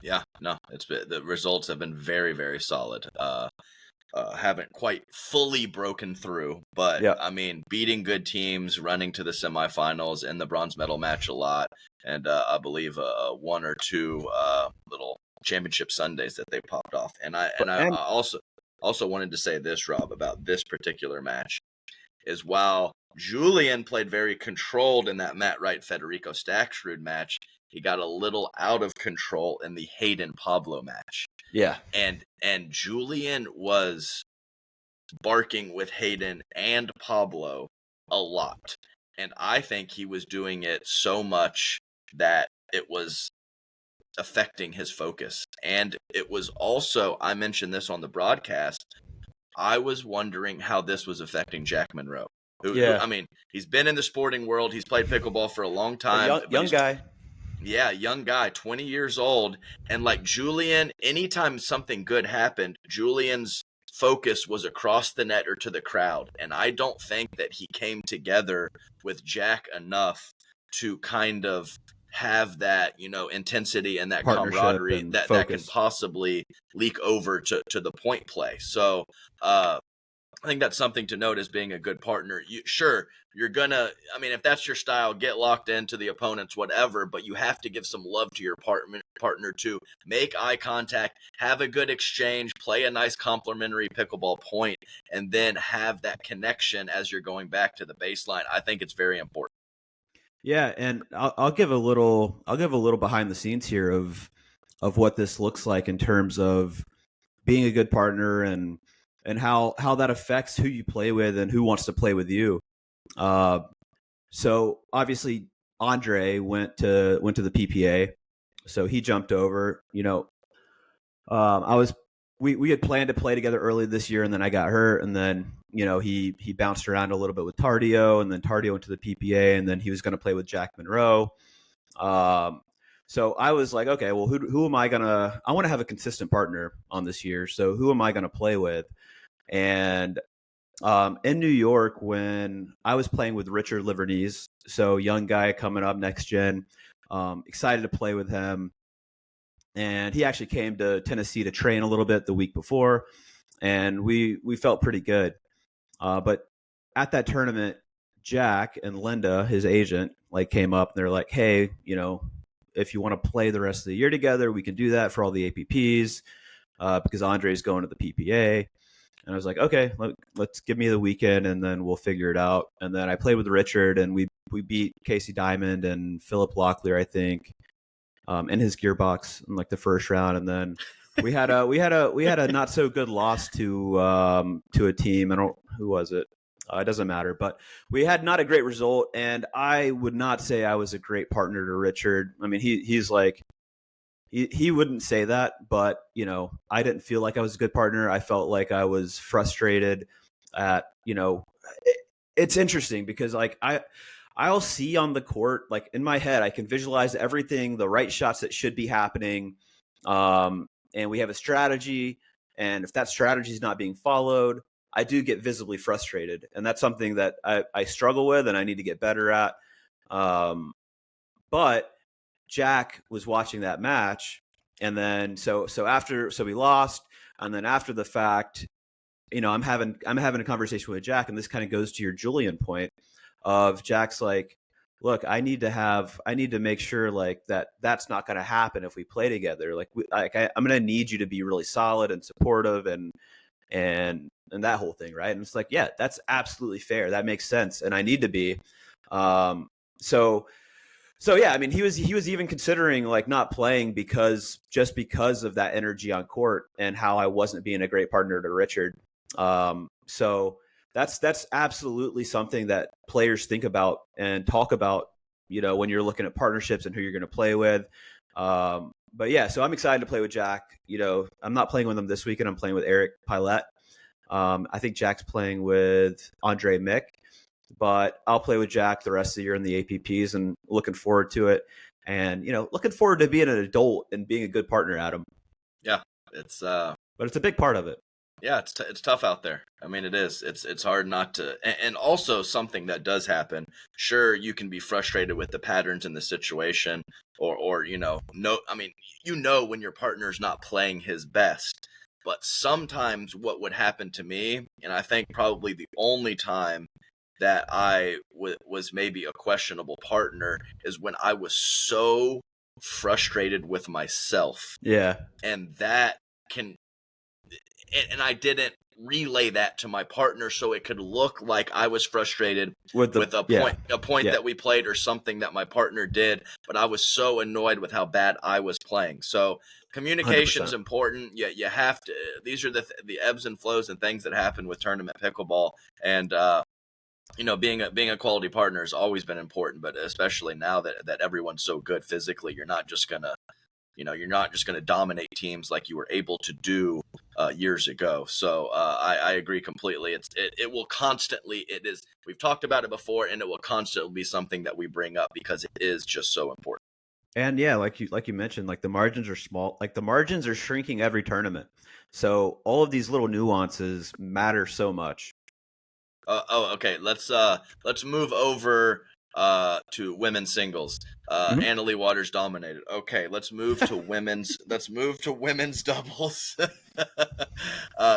Yeah, no, the results have been very, very solid. Haven't quite fully broken through, but I mean, beating good teams, running to the semifinals, in the bronze medal match a lot, and I believe one or two little championship Sundays that they popped off. And I also wanted to say this, Rob, about this particular match, is while Julian played very controlled in that Matt Wright Federico Stacksrud match, he got a little out of control in the Hayden Pablo match. Yeah. And Julian was barking with Hayden and Pablo a lot. And I think he was doing it so much that it was affecting his focus. And it was also, I mentioned this on the broadcast, I was wondering how this was affecting Jack Monroe. Who, I mean, he's been in the sporting world. He's played pickleball for a long time. Young guy. Yeah, young guy, 20 years old. And like Julian, anytime something good happened, Julian's focus was across the net or to the crowd. And I don't think that he came together with Jack enough to kind of have that, intensity and that camaraderie that can possibly leak over to the point play. So I think that's something to note as being a good partner. You're going to, I mean, if that's your style, get locked into the opponents, whatever, but you have to give some love to your partner too. Make eye contact, have a good exchange, play a nice complimentary pickleball point, and then have that connection as you're going back to the baseline. I think it's very important. Yeah, and I'll give a little behind the scenes here of what this looks like in terms of being a good partner and how that affects who you play with and who wants to play with you. So obviously Andre went to the PPA, so he jumped over. We had planned to play together early this year, and then I got hurt, and then he bounced around a little bit with Tardio, and then Tardio went to the PPA, and then he was going to play with Jack Monroe. So I was like, okay, well, who am I gonna? I want to have a consistent partner on this year, so who am I going to play with? And in New York, when I was playing with Richard Livernese, so young guy coming up next gen, excited to play with him. And he actually came to Tennessee to train a little bit the week before, and we felt pretty good. But at that tournament, Jack and Linda, his agent, came up and they're like, hey, if you want to play the rest of the year together, we can do that for all the APPs because Andre's going to the PPA. And I was like, okay, let's give me the weekend and then we'll figure it out. And then I played with Richard and we beat Casey Diamond and Philip Locklear, I think, in his gearbox in the first round. And then we had a not so good loss to a team. Who was it? It doesn't matter, but we had not a great result. And I would not say I was a great partner to Richard. I mean, he's he wouldn't say that, but I didn't feel like I was a good partner. I felt like I was frustrated at, it's interesting because like I'll see on the court, like in my head, I can visualize everything, the right shots that should be happening. And we have a strategy. And if that strategy is not being followed, I do get visibly frustrated. And that's something that I struggle with and I need to get better at. But Jack was watching that match. And then, so we lost. And then after the fact, I'm having a conversation with Jack, and this kind of goes to your Julian point of Jack's like, look, I need to make sure like that's not going to happen if we play together. Like, I'm going to need you to be really solid and supportive and that whole thing. Right. And it's like, yeah, that's absolutely fair. That makes sense. And I need to be, so yeah, I mean, he was even considering like not playing because of that energy on court and how I wasn't being a great partner to Richard. So that's absolutely something that players think about and talk about, when you're looking at partnerships and who you're going to play with. But yeah, so I'm excited to play with Jack. I'm not playing with him this weekend. I'm playing with Eric Pilette. I think Jack's playing with Andre Mick. But I'll play with Jack the rest of the year in the APPs and looking forward to it. And, looking forward to being an adult and being a good partner at him. Yeah, but it's a big part of it. Yeah, it's tough out there. I mean, it is. It's hard not to. And also something that does happen. Sure, you can be frustrated with the patterns in the situation or when your partner's not playing his best. But sometimes what would happen to me, and I think probably the only time that I was maybe a questionable partner is when I was so frustrated with myself. Yeah. And that and I didn't relay that to my partner so it could look like I was frustrated with a point that we played or something that my partner did, but I was so annoyed with how bad I was playing. So communication is important. Yeah, you have to. These are the ebbs and flows and things that happen with tournament pickleball, and being a quality partner has always been important, but especially now that everyone's so good physically, you're not just gonna dominate teams like you were able to do years ago. So I agree completely. It will constantly. We've talked about it before, and it will constantly be something that we bring up because it is just so important. And yeah, like you mentioned, like the margins are small. Like the margins are shrinking every tournament. So all of these little nuances matter so much. Okay. Let's move over to women's singles. Anna Leigh Waters dominated. Okay, let's move to women's. Let's move to women's doubles.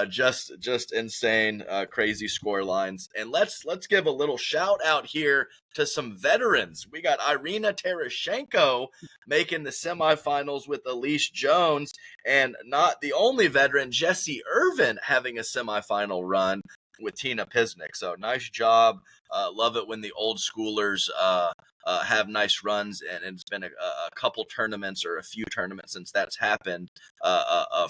Just insane, crazy score lines. And let's give a little shout out here to some veterans. We got Irina Tereshchenko making the semifinals with Elise Jones, and not the only veteran, Jessie Irvin, having a semifinal run with Tina Pisnik. So nice job. Love it when the old schoolers have nice runs, and it's been a couple tournaments or a few tournaments since that's happened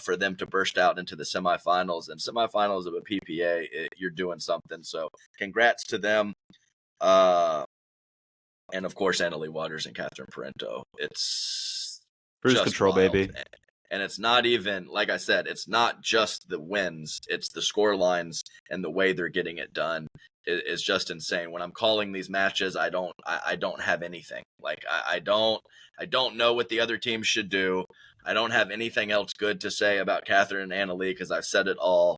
for them to burst out into the semifinals. And semifinals of a PPA, you're doing something. So congrats to them. And of course, Anna Leigh Waters and Catherine Parenteau. It's cruise control, wild. Baby. And it's not even, like I said, it's not just the wins. It's the score lines and the way they're getting it done is just insane. When I'm calling these matches, I don't have anything. Like I don't know what the other team should do. I don't have anything else good to say about Catherine and Anna Leigh because I've said it all.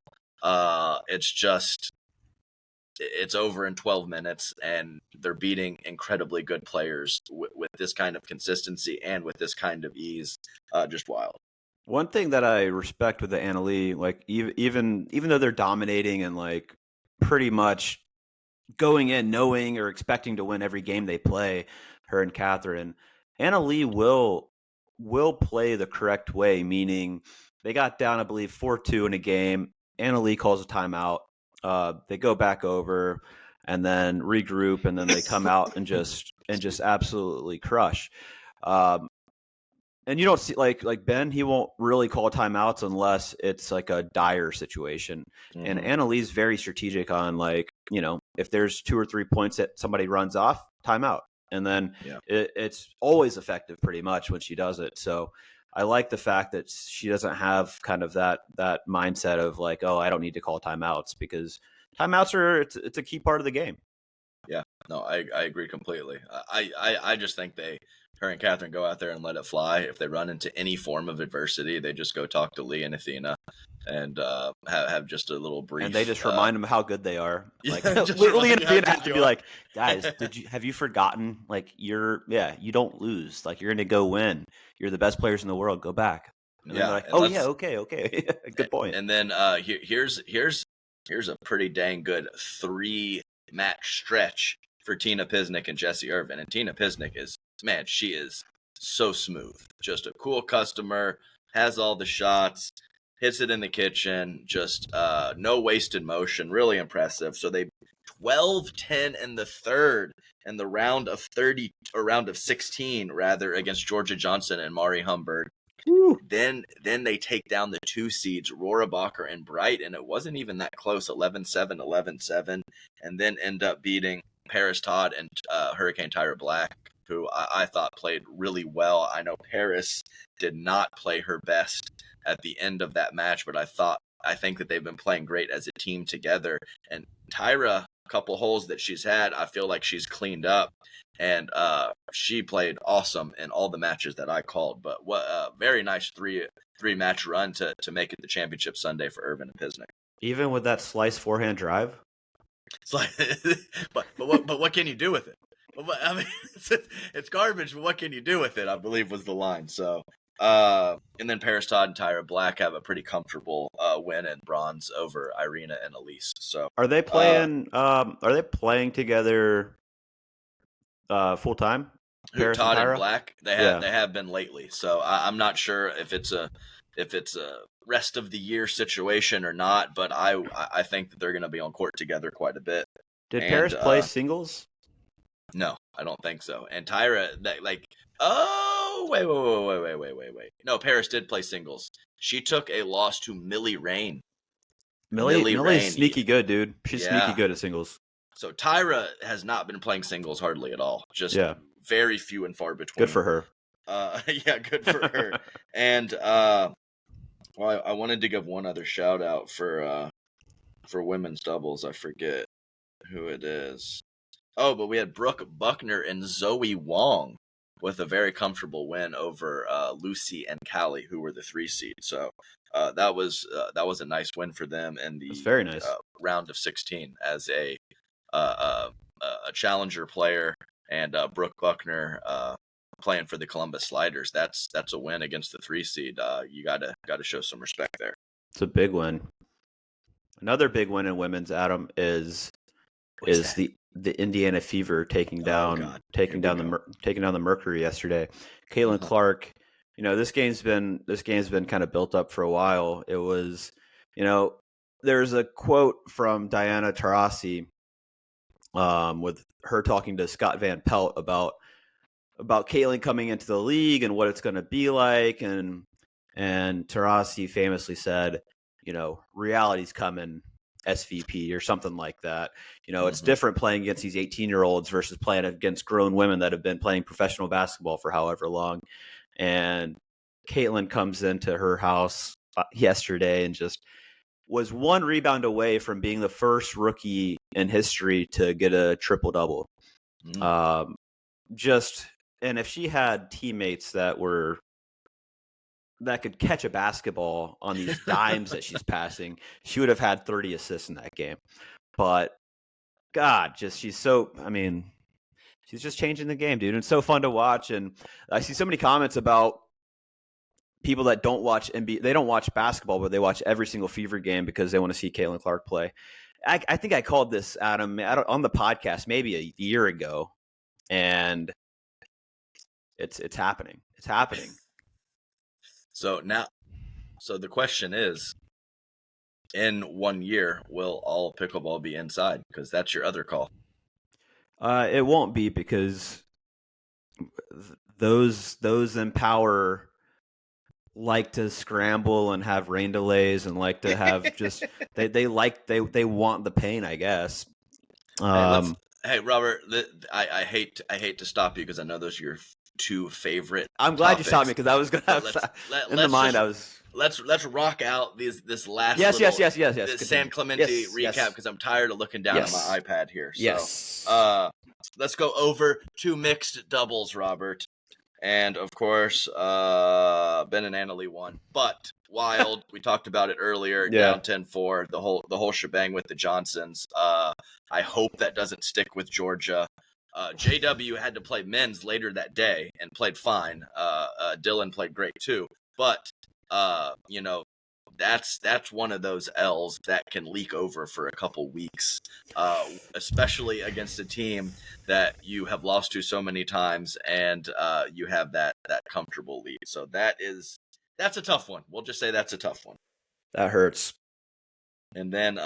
It's over in 12 minutes, and they're beating incredibly good players with this kind of consistency and with this kind of ease. Just wild. One thing that I respect with the Anna Leigh, like even though they're dominating and like pretty much going in knowing or expecting to win every game they play, her and Catherine, Anna Leigh will play the correct way, meaning they got down, I believe, 4-2 in a game. Anna Leigh calls a timeout. They go back over and then regroup, and then they come out and just absolutely crush. And you don't see like Ben, he won't really call timeouts unless it's like a dire situation. Mm-hmm. And Anna Leigh's very strategic on like, if there's 2 or 3 points that somebody runs off, timeout. And then it's always effective pretty much when she does it. So I like the fact that she doesn't have kind of that mindset of like, oh, I don't need to call timeouts, because timeouts it's a key part of the game. Yeah, no, I agree completely. I just think her and Catherine go out there and let it fly. If they run into any form of adversity, they just go talk to Leigh and Athena and have just a little brief. And they just remind them how good they are. Like just Leigh and Athena have good to you be are. like, guys, have you forgotten? Like you don't lose. Like you're going to go win. You're the best players in the world. Go back. And Yeah, they're like, and oh yeah, okay, good point. And then here's a pretty dang good 3-match stretch for Tina Pisnik and Jessie Irvin. And Tina Pisnik she is so smooth. Just a cool customer, has all the shots, hits it in the kitchen, just no wasted motion, really impressive. So they 12-10 in the third in the round of 16 rather, against Georgia Johnson and Mari Humberg. Woo. Then they take down the 2 seeds, Rohrabacher and Bright, and it wasn't even that close, 11-7, 11-7, and then end up beating Parris Todd and Hurricane Tyra Black, who I thought played really well. I know Parris did not play her best at the end of that match, but I think that they've been playing great as a team together. And Tyra, a couple holes that she's had, I feel like she's cleaned up, and she played awesome in all the matches that I called. But what a very nice three-match run to make it the championship Sunday for Irvin and Pisnik. Even with that slice forehand drive. It's like, but what can you do with it? I mean, it's garbage, but what can you do with it? I believe was the line. So, and then Parris Todd and Tyra Black have a pretty comfortable win in bronze over Irina and Elise. So, are they playing? Are they playing together full time? Todd and Black, they have been lately. So I'm not sure if it's a rest of the year situation or not, but I think that they're going to be on court together quite a bit. Did Parris play singles? No, I don't think so. And Tyra, wait. No, Parris did play singles. She took a loss to Millie Rain. Millie's sneaky good, dude. She's sneaky good at singles. So Tyra has not been playing singles hardly at all. Just very few and far between. Good for her. Good for her. And I wanted to give one other shout out for women's doubles. I forget who it is. Oh, but we had Brooke Buckner and Zoe Wong with a very comfortable win over Lucy and Callie, who were the 3 seed. So that was a nice win for them in the very nice. Round of 16 as a challenger player, and Brooke Buckner playing for the Columbus Sliders. That's a win against the 3 seed. You gotta show some respect there. It's a big win. Another big win in women's, Adam, is the Indiana Fever taking down the Mercury yesterday. Caitlin Clark. You know, this game's been kind of built up for a while. It was, there's a quote from Diana Taurasi with her talking to Scott Van Pelt about Caitlin coming into the league and what it's going to be like, and Taurasi famously said, reality's coming, SVP, or something like that. It's different playing against these 18-year-olds versus playing against grown women that have been playing professional basketball for however long. And Caitlin comes into her house yesterday and just was 1 rebound away from being the first rookie in history to get a triple-double. And if she had teammates that could catch a basketball on these dimes that she's passing, she would have had 30 assists in that game. But God, she's just changing the game, dude. And it's so fun to watch. And I see so many comments about people that don't watch NBA. They don't watch basketball, but they watch every single Fever game because they want to see Caitlin Clark play. I think I called this, Adam, on the podcast maybe a year ago, and it's happening. It's happening. So the question is, in 1 year, will all pickleball be inside? Because that's your other call. It won't be, because those in power like to scramble and have rain delays and like to have just they want the pain, I guess. Hey, Robert, I hate to stop you because I know those are your two favorite. I'm glad you stopped me topics. because I was gonna have let's rock out this last yes. this San Clemente recap yes. because I'm tired of looking down at my iPad here. So, yes. Let's go over to mixed doubles, Robert. And of course, Ben and Annalie won. But wild, we talked about it earlier, down 10-4, the whole shebang with the Johnsons. I hope that doesn't stick with Georgia. JW had to play men's later that day and played fine. Dylan played great too. But that's one of those L's that can leak over for a couple weeks, especially against a team that you have lost to so many times, and you have that comfortable lead. So that's a tough one. We'll just say that's a tough one. That hurts. And then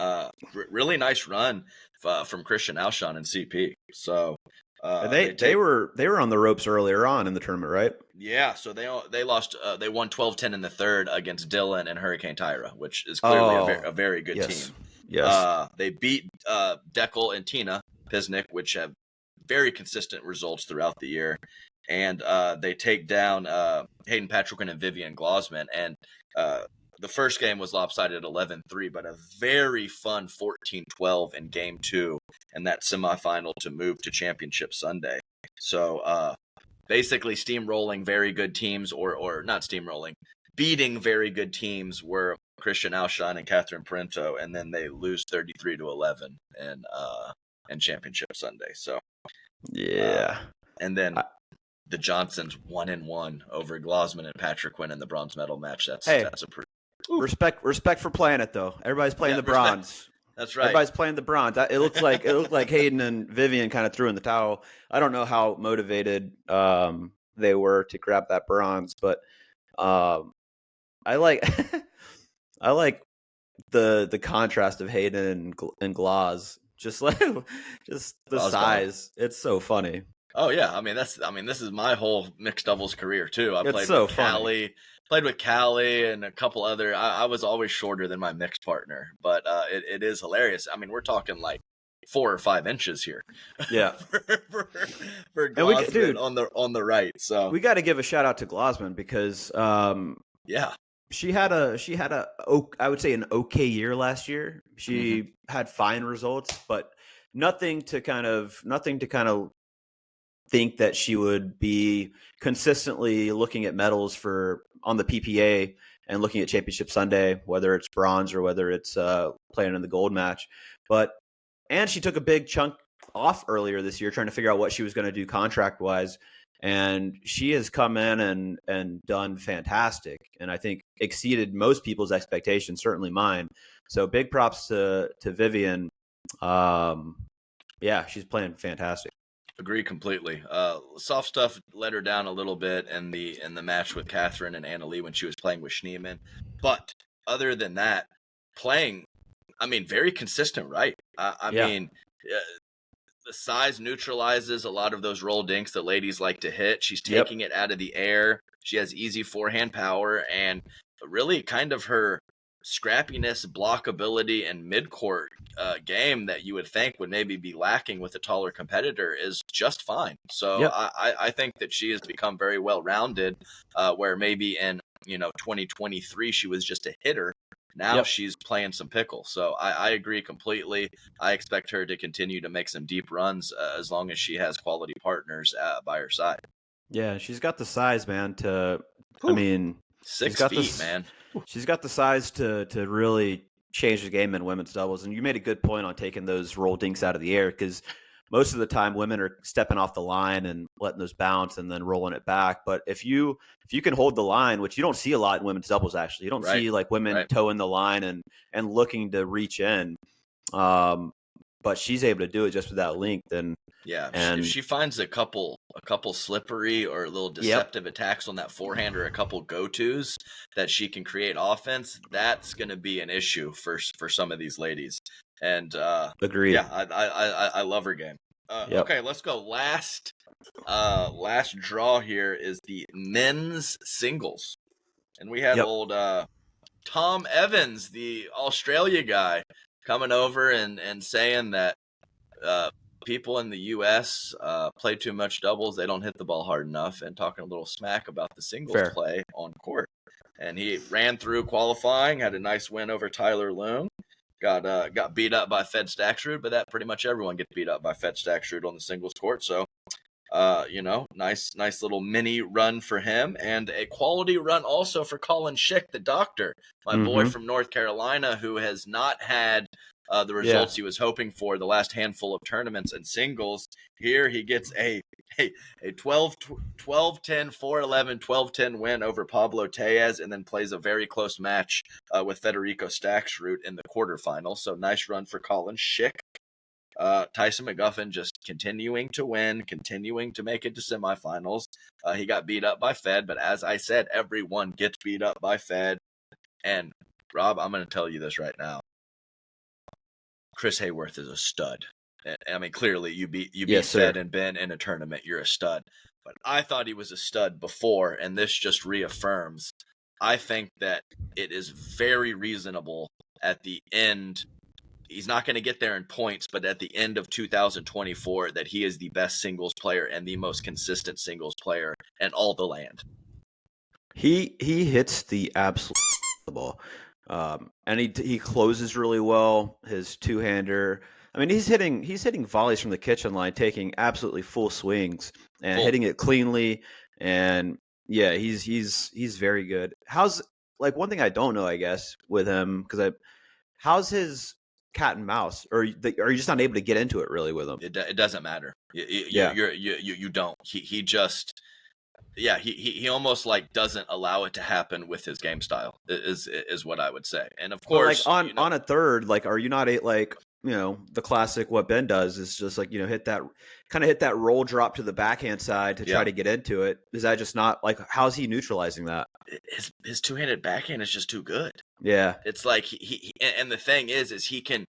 really nice run from Christian Alshon and CP. So they were on the ropes earlier on in the tournament, right? Yeah, so they lost. They won 12-10 in the third against Dylan and Hurricane Tyra, which is clearly a very good team. Yes. They beat Deckel and Tina Pisnik, which have very consistent results throughout the year, and they take down Hayden Patrick and Vivian Glausman. And the first game was lopsided 11-3, but a very fun 14-12 in game 2 and that semifinal to move to Championship Sunday. So basically steamrolling very good teams, or not steamrolling, beating very good teams were Christian Alshon and Catherine Parenteau, and then they lose 33-11 in Championship Sunday. So and then the Johnsons 1-1 over Glausman and Patrick Quinn in the bronze medal match. That's a pretty respect for playing it though. Everybody's playing the bronze. Respect. That's right. Everybody's playing the bronze. It looked like Hayden and Vivian kind of threw in the towel. I don't know how motivated they were to grab that bronze, but I like I like the contrast of Hayden and Glaus. Just the size. It's so funny. Oh yeah, this is my whole mixed doubles career too. I played with Callie and a couple other. I was always shorter than my mixed partner, but it is hilarious. We're talking like 4 or 5 inches here. Yeah, for Glausman on the right. So we got to give a shout out to Glausman because she had a I would say an okay year last year. She had fine results, but nothing to kind of think that she would be consistently looking at medals on the PPA and looking at Championship Sunday, whether it's bronze or whether it's playing in the gold match. And she took a big chunk off earlier this year trying to figure out what she was going to do contract wise. And she has come in and done fantastic. And I think exceeded most people's expectations, certainly mine. So big props to Vivian. She's playing fantastic. Agree completely. Soft stuff let her down a little bit in the match with Catherine and Annalie when she was playing with Schneeman. But other than that, playing, very consistent, right? The size neutralizes a lot of those roll dinks that ladies like to hit. She's taking it out of the air. She has easy forehand power, and really kind of her scrappiness, blockability, and mid-court game that you would think would maybe be lacking with a taller competitor is just fine. So I think that she has become very well-rounded, where maybe in 2023 she was just a hitter. Now she's playing some pickle. So I agree completely. I expect her to continue to make some deep runs as long as she has quality partners by her side. Yeah, she's got the size, man, 6 feet, man. She's got the size to really change the game in women's doubles. And you made a good point on taking those roll dinks out of the air, because most of the time women are stepping off the line and letting those bounce and then rolling it back. But if you can hold the line, which you don't see a lot in women's doubles, actually, you don't see like women toeing the line and looking to reach in. But she's able to do it just with that length. And if she finds a couple slippery or little deceptive attacks on that forehand, or a couple go-tos that she can create offense, that's going to be an issue for some of these ladies. And agreed. Yeah, I love her game. Okay, let's go. Last draw here is the men's singles, and we had old Tom Evans, the Australia guy, coming over and saying that people in the U.S. Play too much doubles. They don't hit the ball hard enough, and talking a little smack about the singles Fair. play on court. And he ran through qualifying, had a nice win over Tyler Loom. Got beat up by Fed Stacksrud, but that pretty much everyone gets beat up by Fed Stacksrud on the singles court. So, nice little mini run for him, and a quality run also for Colin Schick, the doctor, my boy from North Carolina, who has not had the results he was hoping for the last handful of tournaments and singles. Here he gets a 12-10, 4-11, 12-10 win over Pablo Tellez, and then plays a very close match with Federico Stacksrud in the quarterfinals. So nice run for Colin Schick. Tyson McGuffin just continuing to win, continuing to make it to semifinals. He got beat up by Fed, but as I said, everyone gets beat up by Fed. And Rob, I'm going to tell you this right now. Chris Hayworth is a stud. I mean, clearly you beat Fed and Ben in a tournament. You're a stud. But I thought he was a stud before, and this just reaffirms. I think that it is very reasonable at the end. He's not going to get there in points, but at the end of 2024, that he is the best singles player and the most consistent singles player in all the land. He hits the absolute ball. And he closes really well. His two-hander. I mean, he's hitting volleys from the kitchen line, taking absolutely full swings and hitting it cleanly. And yeah, he's very good. How's, like, one thing I don't know, I guess, with him, how's his cat and mouse? Or are you just not able to get into it really with him? It doesn't matter. You don't. He just. Yeah, he almost like doesn't allow it to happen with his game style is what I would say. And of course, like on a third, like, are you not the classic what Ben does is just like, hit that roll drop to the backhand side to try to get into it. Is that just not like, how's he neutralizing that? His two-handed backhand is just too good. Yeah, it's like he and the thing is he can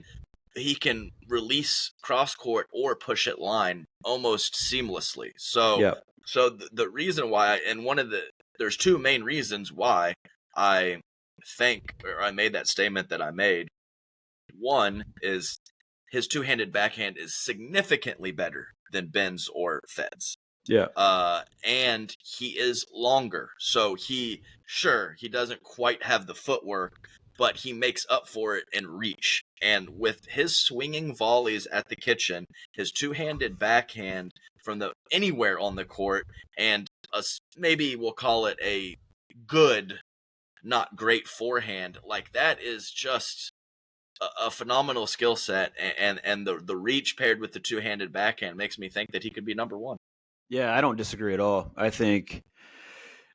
release cross court or push it line almost seamlessly. So. Yeah. So the reason why, there's two main reasons why I think, or I made that statement that I made. One is his two-handed backhand is significantly better than Ben's or Fed's. Yeah. And he is longer. So he doesn't quite have the footwork, but he makes up for it in reach. And with his swinging volleys at the kitchen, his two-handed backhand from anywhere on the court, and maybe we'll call it a good, not great forehand, like that is just a phenomenal skill set. And the reach paired with the two-handed backhand makes me think that he could be number one. Yeah, I don't disagree at all. I think.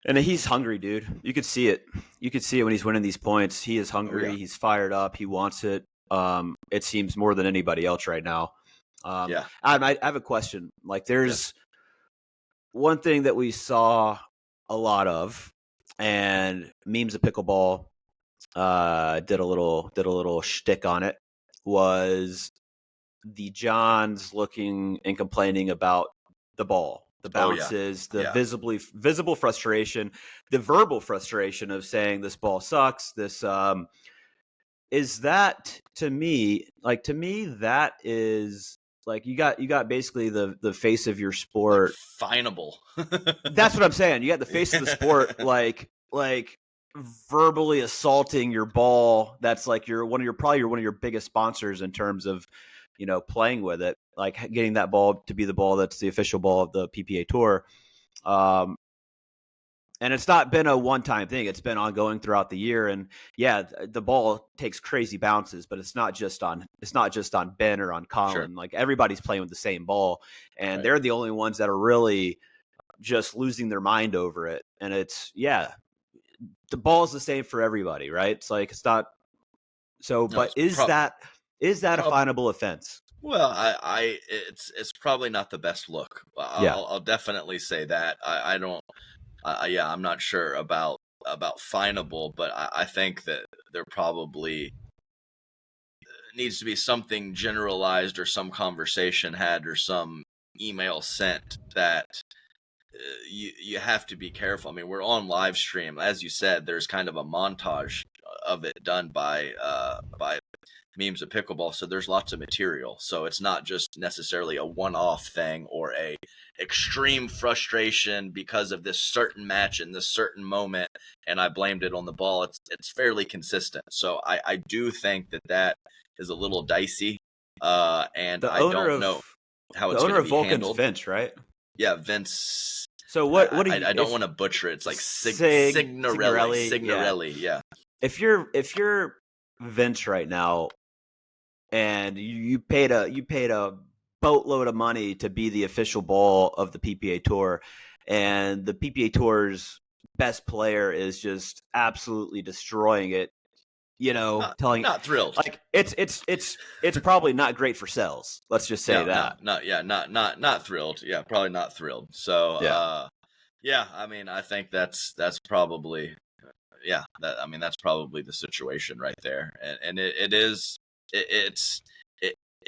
And he's hungry, dude. You could see it. You could see it when he's winning these points. He is hungry. Oh, yeah. He's fired up. He wants it. It seems more than anybody else right now. I have a question. Like, there's one thing that we saw a lot of, and Memes of Pickleball did a little shtick on it, was the Johns looking and complaining about the ball. The bounces, visible frustration, the verbal frustration of saying this ball sucks. This is that to me that is like you got basically the face of your sport. Like, finable. That's what I'm saying. You got the face of the sport, like verbally assaulting your ball. That's like one of your biggest sponsors in terms of, playing with it, like getting that ball to be the ball that's the official ball of the PPA Tour. And it's not been a one-time thing. It's been ongoing throughout the year. And yeah, the ball takes crazy bounces, but it's not just on Ben or on Collin. Sure. Like, everybody's playing with the same ball, and they're the only ones that are really just losing their mind over it. And the ball is the same for everybody, right? It's like, it's not so, no, but is that a finable offense? Well, it's probably not the best look. I'll definitely say that. I don't. I'm not sure about finable, but I think that there probably needs to be something generalized, or some conversation had, or some email sent that you have to be careful. I mean, we're on live stream, as you said. There's kind of a montage of it done by memes of pickleball, so there's lots of material. So it's not just necessarily a one-off thing or a extreme frustration because of this certain match in this certain moment, and I blamed it on the ball. It's fairly consistent. So I do think that is a little dicey, and I don't know how it's going to be handled. Vince, right? Yeah, Vince. So what do you? I don't want to butcher it. It's like Signorelli. Yeah. If you're Vince right now, and you paid a boatload of money to be the official ball of the PPA Tour, and the PPA Tour's best player is just absolutely destroying it. Not thrilled. Like it's probably not great for sales. Let's just say that. Not thrilled. Yeah, probably not thrilled. So I mean, I think that's probably that's probably the situation right there, and it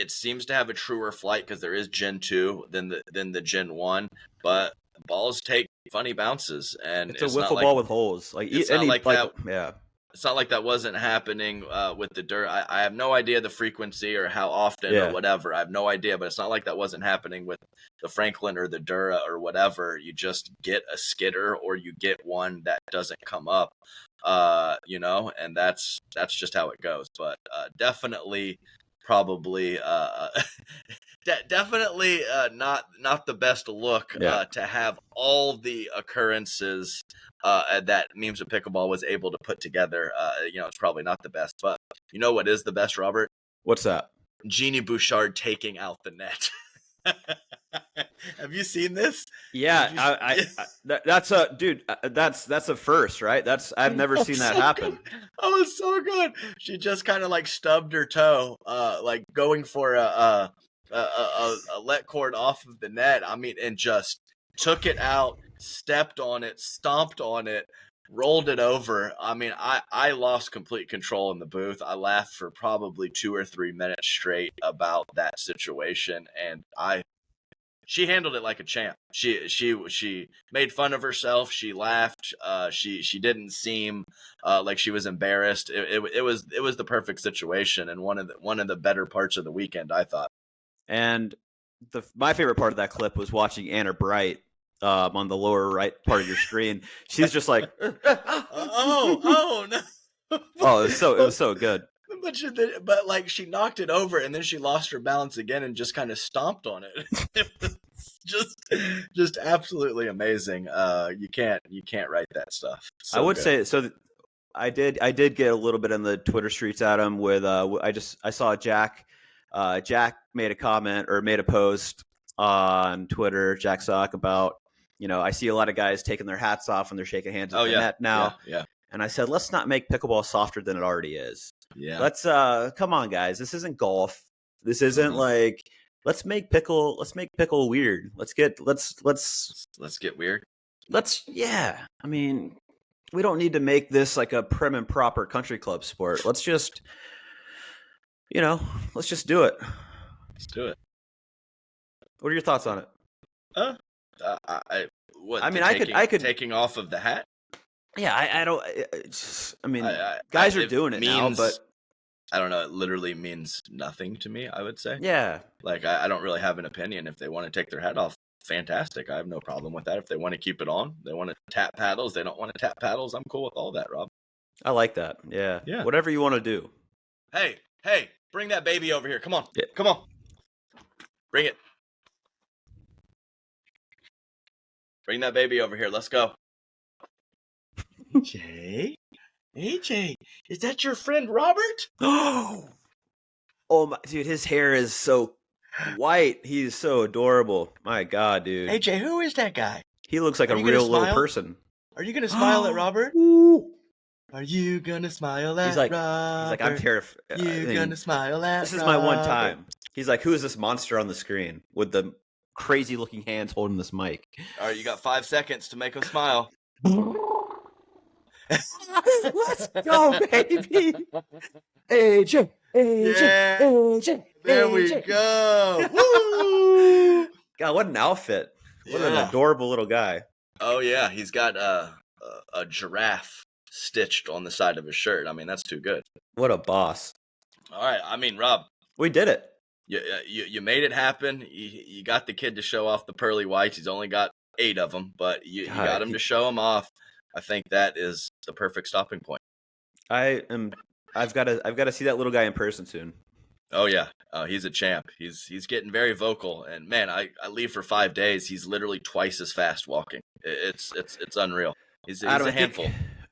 seems to have a truer flight because there is Gen 2 than the Gen 1, but balls take funny bounces, and it's a wiffle ball with holes. It's not like that. Yeah. It's not like that wasn't happening with the dirt. I have no idea the frequency or how often or whatever. I have no idea, but it's not like that wasn't happening with the Franklin or the Dura or whatever. You just get a skidder or you get one that doesn't come up, and that's just how it goes. But definitely, probably, definitely not the best look to have all the occurrences that Memes of Pickleball was able to put together. It's probably not the best, but you know what is the best, Robert? What's that? Genie Bouchard taking out the net. Have you seen this? Yeah, that's a first, right? I've never seen that happen. Good. Oh, it's so good. She just kind of like stubbed her toe, like going for a let cord off of the net. I mean, and just took it out, stepped on it, stomped on it, rolled it over. I mean, I lost complete control in the booth. I laughed for probably 2 or 3 minutes straight about that situation, and she handled it like a champ. She made fun of herself. She laughed. She didn't seem like she was embarrassed. It was the perfect situation, and one of the better parts of the weekend, I thought. And my favorite part of that clip was watching Anna Bright on the lower right part of your screen. She's just like, oh no. Oh, it was so good. But like she knocked it over and then she lost her balance again and just kind of stomped on it. It was just absolutely amazing. You can't write that stuff. So I would say so. I did get a little bit in the Twitter streets at him with I saw Jack. Jack made a comment or made a post on Twitter. Jack Sock about I see a lot of guys taking their hats off when they're shaking hands at the net now. Yeah. And I said, let's not make pickleball softer than it already is. Yeah. Let's come on, guys. This isn't golf. This isn't like let's make pickle weird. Let's get weird. I mean, we don't need to make this like a prim and proper country club sport. Let's just do it. Let's do it. What are your thoughts on it? I could taking off of the hat. Yeah, guys are doing it now, but I don't know. It literally means nothing to me, I would say. Yeah. Like, I don't really have an opinion. If they want to take their hat off, fantastic. I have no problem with that. If they want to keep it on, they want to tap paddles, they don't want to tap paddles, I'm cool with all that, Rob. I like that. Yeah. Whatever you want to do. Hey, bring that baby over here. Come on. Yeah. Come on. Bring it. Bring that baby over here. Let's go. AJ, is that your friend Robert? Oh my dude, his hair is so white. He's so adorable. My God, dude. AJ, who is that guy? He looks like a real little person. Are you gonna smile at Robert? Are you gonna smile at Robert? He's like, I'm terrified. You gonna smile at This is my one time. He's like, who is this monster on the screen with the crazy looking hands holding this mic? All right, you got 5 seconds to make him smile. Let's go, baby. AJ. There we go. Woo! God, what an outfit. What an adorable little guy. Oh, yeah. He's got a giraffe stitched on the side of his shirt. I mean, that's too good. What a boss. All right. I mean, Rob, We did it. you made it happen. You got the kid to show off the pearly whites. He's only got 8 of them, but you got him to show them off. I think that is the perfect stopping point. I've got to see that little guy in person soon. Oh yeah, he's a champ. He's getting very vocal, and man, I leave for 5 days. He's literally twice as fast walking. It's unreal. He's a handful.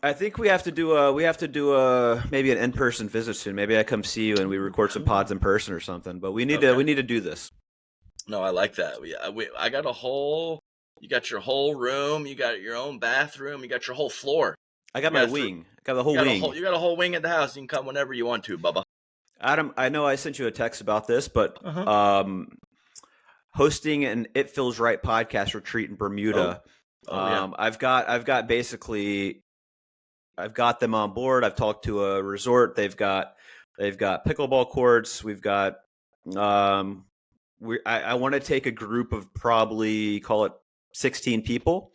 I think we have to do maybe an in-person visit soon. Maybe I come see you and we record some pods in person or something. But we need to do this. No, I like that. I got a whole. You got your whole room. You got your own bathroom. You got your whole floor. I got my wing. I got the whole wing. You got a whole wing at the house. You can come whenever you want to, Bubba. Adam, I know I sent you a text about this, but hosting an It Feels Right podcast retreat in Bermuda. Yeah. I've got them on board. I've talked to a resort. They've got pickleball courts. We've got I want to take a group of probably, call it 16 people,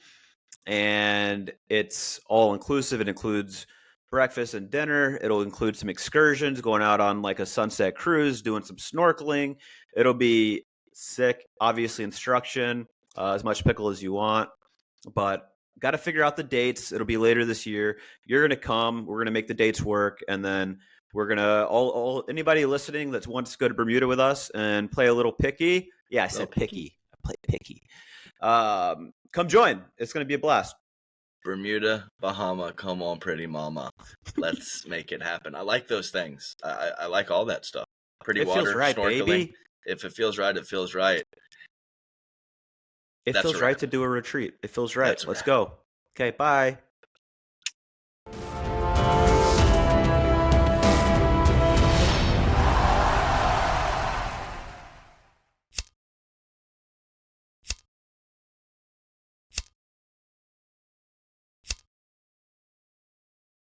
and it's all inclusive. It includes breakfast and dinner. It'll include some excursions, going out on like a sunset cruise, doing some snorkeling. It'll be sick. Obviously, instruction, as much pickle as you want, but got to figure out the dates. It'll be later this year. You're going to come. We're going to make the dates work, and then we're going to all anybody listening that wants to go to Bermuda with us and play a little picky. Yeah, I said picky. I play picky. Come join. It's going to be a blast. Bermuda, Bahama, come on, pretty mama. Let's make it happen. I like those things. I like all that stuff. Pretty water, feels right, snorkeling. Baby. If it feels right, it feels right. It feels right to do a retreat. It feels right. Let's go. Okay, bye.